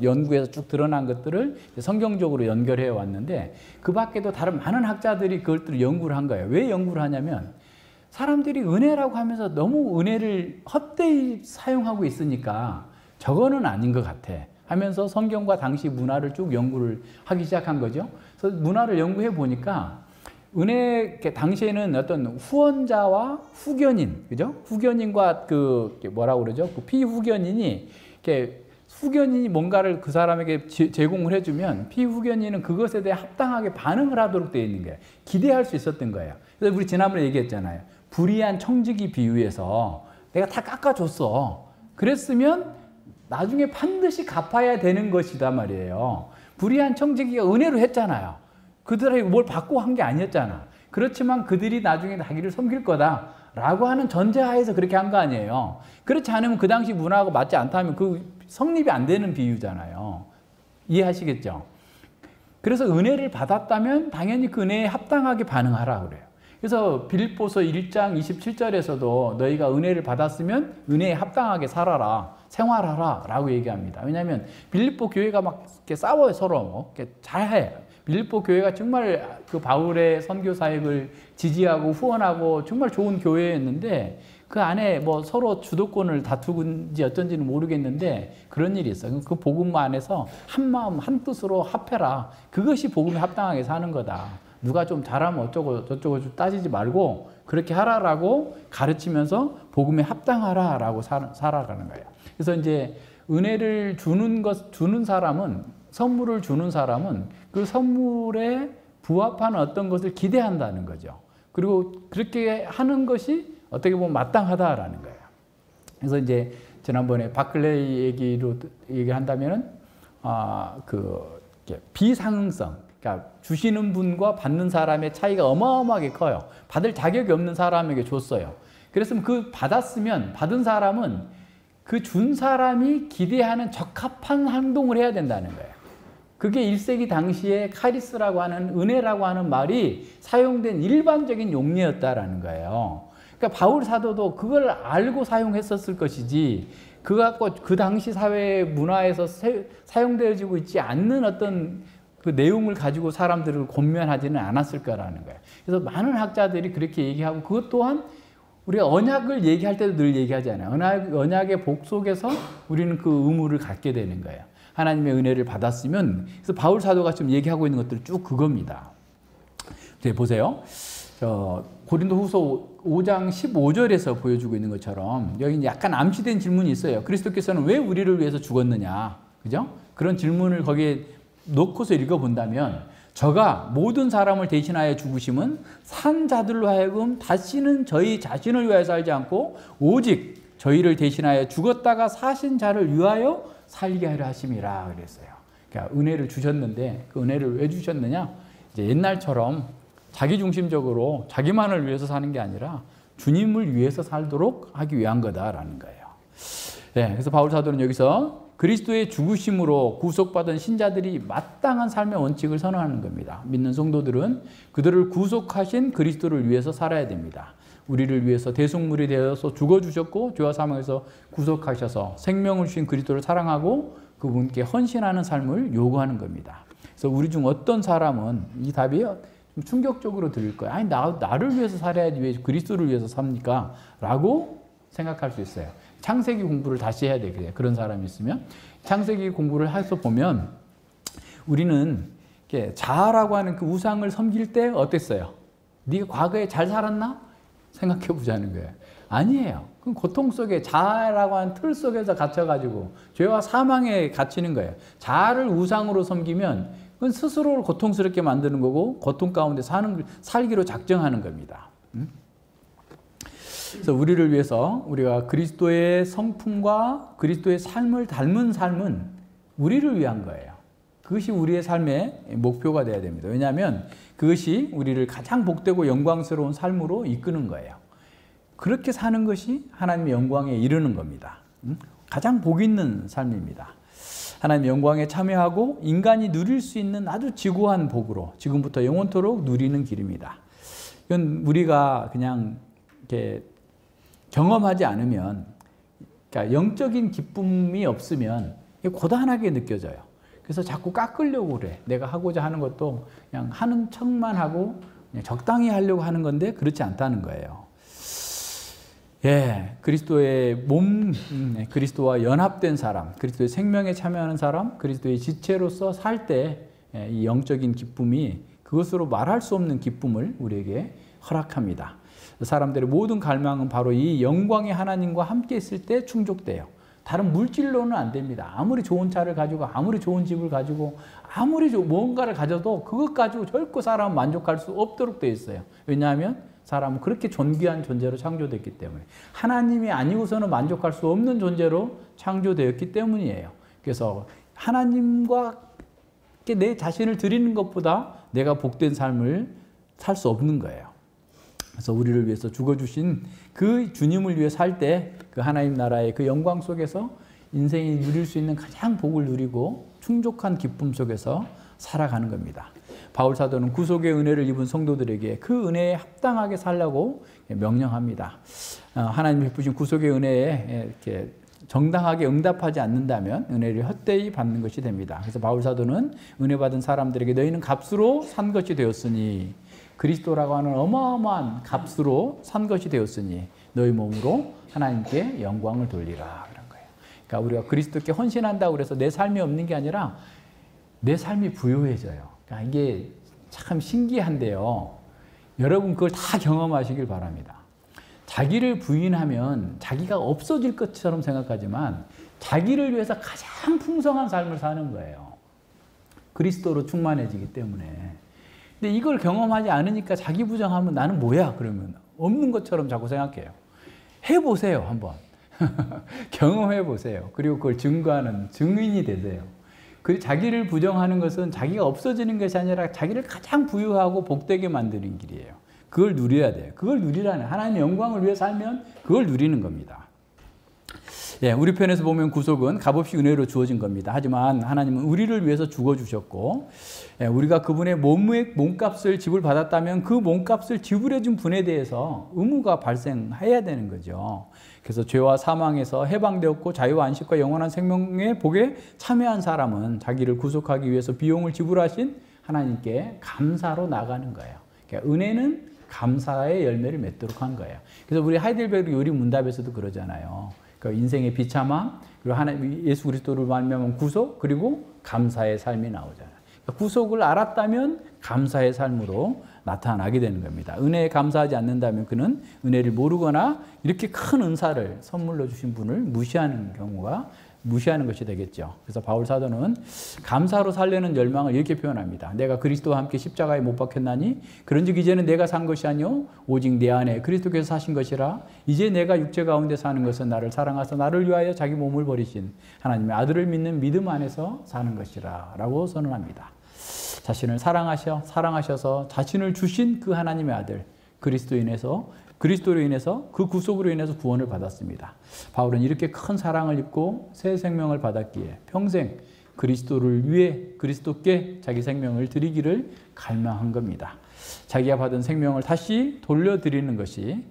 연구에서 쭉 드러난 것들을 성경적으로 연결해 왔는데 그 밖에도 다른 많은 학자들이 그것들을 연구를 한 거예요. 왜 연구를 하냐면 사람들이 은혜라고 하면서 너무 은혜를 헛되이 사용하고 있으니까 저거는 아닌 것 같아 하면서 성경과 당시 문화를 쭉 연구를 하기 시작한 거죠. 그래서 문화를 연구해 보니까 은혜 당시에는 어떤 후원자와 후견인, 그죠? 후견인과 뭐라고 그러죠? 그 피후견인이 이렇게 후견인이 뭔가를 그 사람에게 제공을 해주면 피후견인은 그것에 대해 합당하게 반응을 하도록 되어 있는 거예요. 기대할 수 있었던 거예요. 그래서 우리 지난번에 얘기했잖아요. 불의한 청지기 비유에서 내가 다 깎아줬어. 그랬으면 나중에 반드시 갚아야 되는 것이다 말이에요. 불의한 청지기가 은혜로 했잖아요. 그들에게 뭘 받고 한 게 아니었잖아. 그렇지만 그들이 나중에 자기를 섬길 거다라고 하는 전제하에서 그렇게 한 거 아니에요. 그렇지 않으면 그 당시 문화하고 맞지 않다면 그 성립이 안 되는 비유잖아요. 이해하시겠죠? 그래서 은혜를 받았다면 당연히 그 은혜에 합당하게 반응하라 그래요. 그래서 빌립보서 1장 27절에서도 너희가 은혜를 받았으면 은혜에 합당하게 살아라, 생활하라 라고 얘기합니다. 왜냐하면 빌립보 교회가 막 이렇게 싸워요, 서로. 이렇게 잘해. 빌립보 교회가 정말 그 바울의 선교 사역을 지지하고 후원하고 정말 좋은 교회였는데 그 안에 뭐 서로 주도권을 다투는지 어쩐지는 모르겠는데 그런 일이 있어요. 그 복음 안에서 한 마음 한 뜻으로 합해라. 그것이 복음에 합당하게 사는 거다. 누가 좀 잘하면 어쩌고 저쩌고 좀 따지지 말고 그렇게 하라라고 가르치면서 복음에 합당하라라고 살아가는 거예요. 그래서 이제 은혜를 주는 사람은, 선물을 주는 사람은 그 선물에 부합하는 어떤 것을 기대한다는 거죠. 그리고 그렇게 하는 것이 어떻게 보면 마땅하다라는 거예요. 그래서 이제 지난번에 바클레이 얘기한다면은 비상응성, 그러니까 주시는 분과 받는 사람의 차이가 어마어마하게 커요. 받을 자격이 없는 사람에게 줬어요. 그랬으면 그 받았으면 받은 사람은 그 준 사람이 기대하는 적합한 행동을 해야 된다는 거예요. 그게 1세기 당시에 카리스라고 하는 은혜라고 하는 말이 사용된 일반적인 용례였다라는 거예요. 그러니까 바울 사도도 그걸 알고 사용했었을 것이지 그거 갖고 그 당시 사회 문화에서 사용되어지고 있지 않는 어떤 그 내용을 가지고 사람들을 권면하지는 않았을 거라는 거예요. 그래서 많은 학자들이 그렇게 얘기하고 그것 또한 우리가 언약을 얘기할 때도 늘 얘기하잖아요. 언약의 복 속에서 우리는 그 의무를 갖게 되는 거예요. 하나님의 은혜를 받았으면, 그래서 바울 사도가 지금 얘기하고 있는 것들 쭉 그겁니다. 네, 보세요. 고린도후서 5장 15절에서 보여주고 있는 것처럼 여기 약간 암시된 질문이 있어요. 그리스도께서는 왜 우리를 위해서 죽었느냐, 그죠? 그런 질문을 거기에 놓고서 읽어본다면, 저가 모든 사람을 대신하여 죽으심은 산 자들로 하여금 다시는 저희 자신을 위하여 살지 않고 오직 저희를 대신하여 죽었다가 사신 자를 위하여 살게 하려 하심이라 그랬어요. 그러니까 은혜를 주셨는데 그 은혜를 왜 주셨느냐? 이제 옛날처럼 자기중심적으로 자기만을 위해서 사는 게 아니라 주님을 위해서 살도록 하기 위한 거다라는 거예요. 네, 그래서 바울 사도는 여기서 그리스도의 죽으심으로 구속받은 신자들이 마땅한 삶의 원칙을 선언하는 겁니다. 믿는 성도들은 그들을 구속하신 그리스도를 위해서 살아야 됩니다. 우리를 위해서 대속물이 되어서 죽어주셨고 죄와 사망에서 구속하셔서 생명을 주신 그리스도를 사랑하고 그분께 헌신하는 삶을 요구하는 겁니다. 그래서 우리 중 어떤 사람은 이 답이 좀 충격적으로 들릴 거예요. 아니 나를 위해서 살아야지 왜 그리스도를 위해서 삽니까? 라고 생각할 수 있어요. 창세기 공부를 다시 해야 되겠어요. 그런 사람이 있으면. 창세기 공부를 해서 보면 우리는 자아라고 하는 그 우상을 섬길 때 어땠어요? 네가 과거에 잘 살았나? 생각해 보자는 거예요. 아니에요. 그 고통 속에 자아라고 하는 틀 속에서 갇혀가지고 죄와 사망에 갇히는 거예요. 자아를 우상으로 섬기면 그건 스스로를 고통스럽게 만드는 거고 고통 가운데 살기로 작정하는 겁니다. 그래서 우리를 위해서 우리가 그리스도의 성품과 그리스도의 삶을 닮은 삶은 우리를 위한 거예요. 그것이 우리의 삶의 목표가 되어야 됩니다. 왜냐하면 그것이 우리를 가장 복되고 영광스러운 삶으로 이끄는 거예요. 그렇게 사는 것이 하나님의 영광에 이르는 겁니다. 가장 복 있는 삶입니다. 하나님의 영광에 참여하고 인간이 누릴 수 있는 아주 지고한 복으로 지금부터 영원토록 누리는 길입니다. 이건 우리가 그냥 이렇게 경험하지 않으면, 그러니까 영적인 기쁨이 없으면 고단하게 느껴져요. 그래서 자꾸 깎으려고 그래. 내가 하고자 하는 것도 그냥 하는 척만 하고 그냥 적당히 하려고 하는 건데 그렇지 않다는 거예요. 예, 그리스도의 몸, 그리스도와 연합된 사람, 그리스도의 생명에 참여하는 사람, 그리스도의 지체로서 살 때 이 영적인 기쁨이 그것으로 말할 수 없는 기쁨을 우리에게 허락합니다. 사람들의 모든 갈망은 바로 이 영광의 하나님과 함께 있을 때 충족돼요. 다른 물질로는 안 됩니다. 아무리 좋은 차를 가지고 아무리 좋은 집을 가지고 아무리 뭔가를 가져도 그것 가지고 결코 사람은 만족할 수 없도록 되어 있어요. 왜냐하면 사람은 그렇게 존귀한 존재로 창조됐기 때문에, 하나님이 아니고서는 만족할 수 없는 존재로 창조되었기 때문이에요. 그래서 하나님과 내 자신을 드리는 것보다 내가 복된 삶을 살 수 없는 거예요. 그래서 우리를 위해서 죽어주신 그 주님을 위해 살 때 그 하나님 나라의 그 영광 속에서 인생이 누릴 수 있는 가장 복을 누리고 충족한 기쁨 속에서 살아가는 겁니다. 바울 사도는 구속의 은혜를 입은 성도들에게 그 은혜에 합당하게 살라고 명령합니다. 하나님 베푸신 구속의 은혜에 이렇게 정당하게 응답하지 않는다면 은혜를 헛되이 받는 것이 됩니다. 그래서 바울 사도는 은혜 받은 사람들에게 너희는 값으로 산 것이 되었으니, 그리스도라고 하는 어마어마한 값으로 산 것이 되었으니, 너희 몸으로 하나님께 영광을 돌리라 그런 거예요. 그러니까 우리가 그리스도께 헌신한다고 그래서 내 삶이 없는 게 아니라 내 삶이 부요해져요. 그러니까 이게 참 신기한데요. 여러분 그걸 다 경험하시길 바랍니다. 자기를 부인하면 자기가 없어질 것처럼 생각하지만 자기를 위해서 가장 풍성한 삶을 사는 거예요. 그리스도로 충만해지기 때문에. 근데 이걸 경험하지 않으니까 자기 부정하면 나는 뭐야? 그러면 없는 것처럼 자꾸 생각해요. 해보세요, 한번. 경험해보세요. 그리고 그걸 증거하는 증인이 되세요. 그 자기를 부정하는 것은 자기가 없어지는 것이 아니라 자기를 가장 부유하고 복되게 만드는 길이에요. 그걸 누려야 돼요. 그걸 누리라는, 하나님의 영광을 위해 살면 그걸 누리는 겁니다. 예, 우리 편에서 보면 구속은 값없이 은혜로 주어진 겁니다. 하지만 하나님은 우리를 위해서 죽어주셨고, 예, 우리가 그분의 몸값을 지불받았다면 그 몸값을 지불해준 분에 대해서 의무가 발생해야 되는 거죠. 그래서 죄와 사망에서 해방되었고 자유와 안식과 영원한 생명의 복에 참여한 사람은 자기를 구속하기 위해서 비용을 지불하신 하나님께 감사로 나가는 거예요. 그러니까 은혜는 감사의 열매를 맺도록 한 거예요. 그래서 우리 하이델베르 요리 문답에서도 그러잖아요. 그 인생의 비참함, 그리고 하나님 예수 그리스도를 말미암은 구속, 그리고 감사의 삶이 나오잖아요. 그러니까 구속을 알았다면 감사의 삶으로 나타나게 되는 겁니다. 은혜에 감사하지 않는다면 그는 은혜를 모르거나 이렇게 큰 은사를 선물로 주신 분을 무시하는 것이 되겠죠. 그래서 바울 사도는 감사로 살려는 열망을 이렇게 표현합니다. 내가 그리스도와 함께 십자가에 못 박혔나니 그런즉 이제는 내가 산 것이 아니요 오직 내 안에 그리스도께서 사신 것이라. 이제 내가 육체 가운데 사는 것은 나를 사랑하사 나를 위하여 자기 몸을 버리신 하나님의 아들을 믿는 믿음 안에서 사는 것이라 라고 선언합니다. 자신을 사랑하셔서 자신을 주신 그 하나님의 아들 그리스도로 인해서 그 구속으로 인해서 구원을 받았습니다. 바울은 이렇게 큰 사랑을 입고 새 생명을 받았기에 평생 그리스도를 위해 그리스도께 자기 생명을 드리기를 갈망한 겁니다. 자기가 받은 생명을 다시 돌려드리는 것이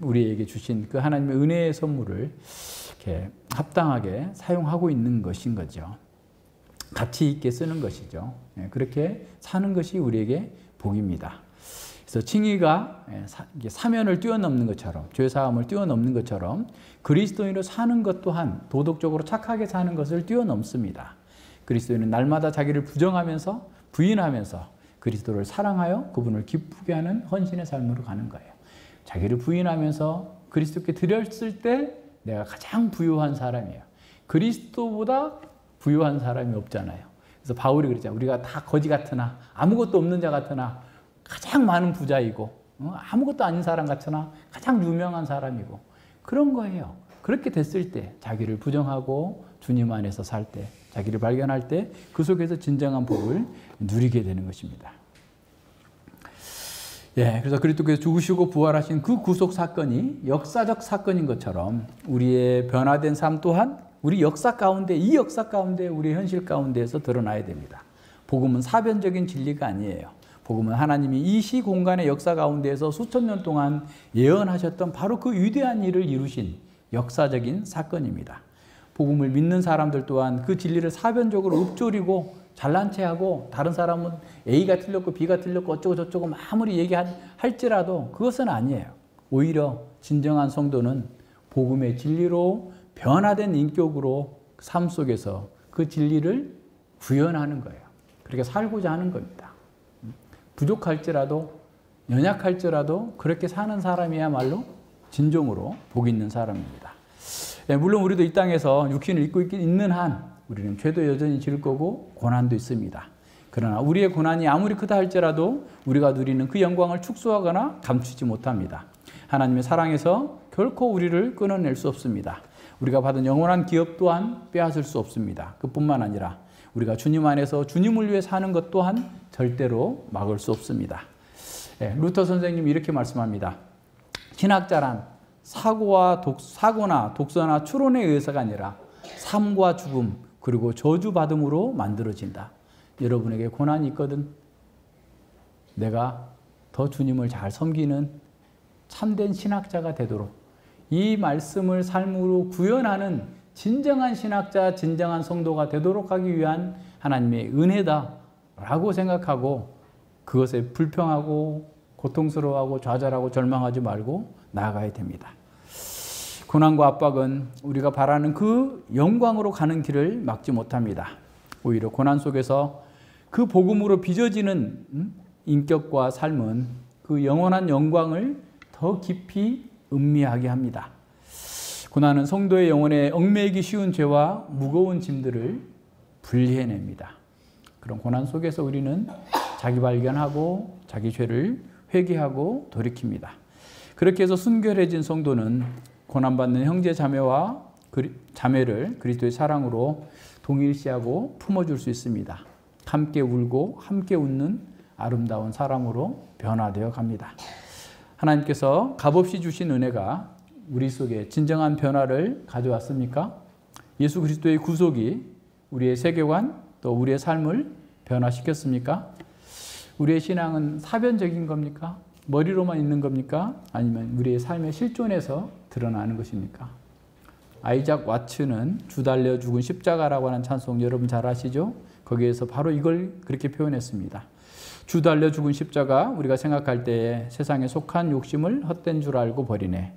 우리에게 주신 그 하나님의 은혜의 선물을 이렇게 합당하게 사용하고 있는 것인 거죠. 가치 있게 쓰는 것이죠. 그렇게 사는 것이 우리에게 복입니다. 그래서 칭의가 사면을 뛰어넘는 것처럼, 죄사함을 뛰어넘는 것처럼 그리스도인으로 사는 것 또한 도덕적으로 착하게 사는 것을 뛰어넘습니다. 그리스도인은 날마다 자기를 부인하면서 그리스도를 사랑하여 그분을 기쁘게 하는 헌신의 삶으로 가는 거예요. 자기를 부인하면서 그리스도께 드렸을 때 내가 가장 부유한 사람이에요. 그리스도보다 부유한 사람이 없잖아요. 그래서 바울이 그랬잖아요. 우리가 다 거지 같으나 아무것도 없는 자 같으나 가장 많은 부자이고 아무것도 아닌 사람 같으나 가장 유명한 사람이고 그런 거예요. 그렇게 됐을 때 자기를 부정하고 주님 안에서 살 때 자기를 발견할 때 그 속에서 진정한 복을 누리게 되는 것입니다. 예, 그래서 그리스도께서 죽으시고 부활하신 그 구속 사건이 역사적 사건인 것처럼 우리의 변화된 삶 또한 우리 역사 가운데, 이 역사 가운데, 우리 현실 가운데에서 드러나야 됩니다. 복음은 사변적인 진리가 아니에요. 복음은 하나님이 이 시공간의 역사 가운데에서 수천 년 동안 예언하셨던 바로 그 위대한 일을 이루신 역사적인 사건입니다. 복음을 믿는 사람들 또한 그 진리를 사변적으로 읊조리고 잘난 체하고 다른 사람은 A가 틀렸고 B가 틀렸고 어쩌고 저쩌고 아무리 얘기할지라도 그것은 아니에요. 오히려 진정한 성도는 복음의 진리로 변화된 인격으로 삶 속에서 그 진리를 구현하는 거예요. 그렇게 살고자 하는 겁니다. 부족할지라도 연약할지라도 그렇게 사는 사람이야말로 진정으로 복 있는 사람입니다. 물론 우리도 이 땅에서 육신을 입고 있는 한 우리는 죄도 여전히 지을 거고 고난도 있습니다. 그러나 우리의 고난이 아무리 크다 할지라도 우리가 누리는 그 영광을 축소하거나 감추지 못합니다. 하나님의 사랑에서 결코 우리를 끊어낼 수 없습니다. 우리가 받은 영원한 기업 또한 빼앗을 수 없습니다. 그뿐만 아니라 우리가 주님 안에서 주님을 위해 사는 것 또한 절대로 막을 수 없습니다. 루터 선생님이 이렇게 말씀합니다. 신학자란 사고나 독서나 추론에 의해서가 아니라 삶과 죽음 그리고 저주받음으로 만들어진다. 여러분에게 고난이 있거든 내가 더 주님을 잘 섬기는 참된 신학자가 되도록 이 말씀을 삶으로 구현하는 진정한 신학자, 진정한 성도가 되도록 하기 위한 하나님의 은혜다라고 생각하고 그것에 불평하고 고통스러워하고 좌절하고 절망하지 말고 나아가야 됩니다. 고난과 압박은 우리가 바라는 그 영광으로 가는 길을 막지 못합니다. 오히려 고난 속에서 그 복음으로 빚어지는 인격과 삶은 그 영원한 영광을 더 깊이 음미하게 합니다. 고난은 성도의 영혼에 얽매이기 쉬운 죄와 무거운 짐들을 분리해냅니다. 그런 고난 속에서 우리는 자기 발견하고 자기 죄를 회개하고 돌이킵니다. 그렇게 해서 순결해진 성도는 고난받는 형제 자매와 자매를 그리스도의 사랑으로 동일시하고 품어줄 수 있습니다. 함께 울고 함께 웃는 아름다운 사람으로 변화되어 갑니다. 하나님께서 값없이 주신 은혜가 우리 속에 진정한 변화를 가져왔습니까? 예수 그리스도의 구속이 우리의 세계관 또 우리의 삶을 변화시켰습니까? 우리의 신앙은 사변적인 겁니까? 머리로만 있는 겁니까? 아니면 우리의 삶의 실존에서 드러나는 것입니까? 아이작 와츠는 주 달려 죽은 십자가라고 하는 찬송 여러분 잘 아시죠? 거기에서 바로 이걸 그렇게 표현했습니다. 주 달려 죽은 십자가, 우리가 생각할 때에 세상에 속한 욕심을 헛된 줄 알고 버리네.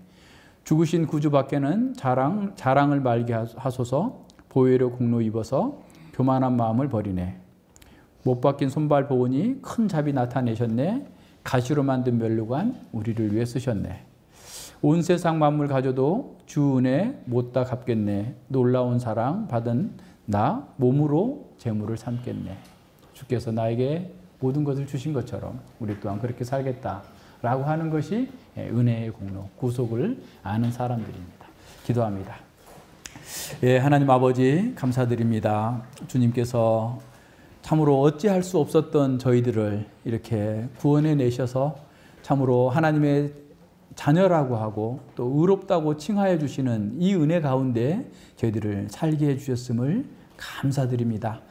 죽으신 구주 밖에는 자랑을 말게 하소서. 보혈의 공로 입어서 교만한 마음을 버리네. 못 박힌 손발 보으니 큰 자비 나타내셨네. 가시로 만든 면류관 우리를 위해 쓰셨네. 온 세상 만물 가져도 주 은혜 못다 갚겠네. 놀라운 사랑 받은 나 몸으로 재물을 삼겠네. 주께서 나에게 모든 것을 주신 것처럼 우리 또한 그렇게 살겠다라고 하는 것이 은혜의 공로, 구속을 아는 사람들입니다. 기도합니다. 예, 하나님 아버지 감사드립니다. 주님께서 참으로 어찌할 수 없었던 저희들을 이렇게 구원해 내셔서 참으로 하나님의 자녀라고 하고 또 의롭다고 칭하여 주시는 이 은혜 가운데 저희들을 살게 해 주셨음을 감사드립니다.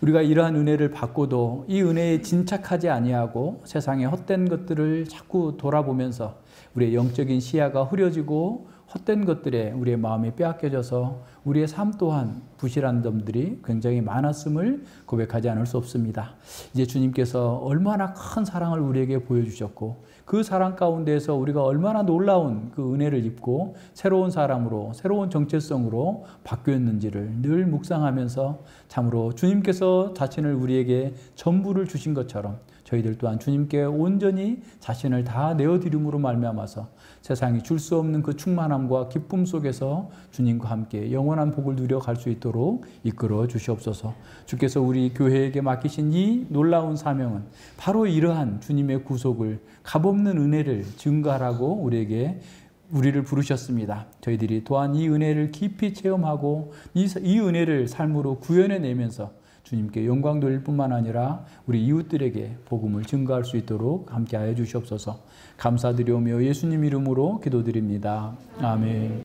우리가 이러한 은혜를 받고도 이 은혜에 진착하지 아니하고 세상의 헛된 것들을 자꾸 돌아보면서 우리의 영적인 시야가 흐려지고 헛된 것들에 우리의 마음이 빼앗겨져서 우리의 삶 또한 부실한 점들이 굉장히 많았음을 고백하지 않을 수 없습니다. 이제 주님께서 얼마나 큰 사랑을 우리에게 보여주셨고 그 사랑 가운데에서 우리가 얼마나 놀라운 그 은혜를 입고 새로운 사람으로 새로운 정체성으로 바뀌었는지를 늘 묵상하면서 참으로 주님께서 자신을 우리에게 전부를 주신 것처럼 저희들 또한 주님께 온전히 자신을 다 내어드림으로 말미암아서 세상이 줄 수 없는 그 충만함과 기쁨 속에서 주님과 함께 영원한 복을 누려 갈 수 있도록 이끌어 주시옵소서. 주께서 우리 교회에게 맡기신 이 놀라운 사명은 바로 이러한 주님의 구속을 값없는 은혜를 증가하라고 우리를 부르셨습니다. 저희들이 또한 이 은혜를 깊이 체험하고 이 은혜를 삶으로 구현해내면서 주님께 영광 돌릴 뿐만 아니라 우리 이웃들에게 복음을 증거할 수 있도록 함께하여 주시옵소서. 감사드리오며 예수님 이름으로 기도드립니다. 아멘.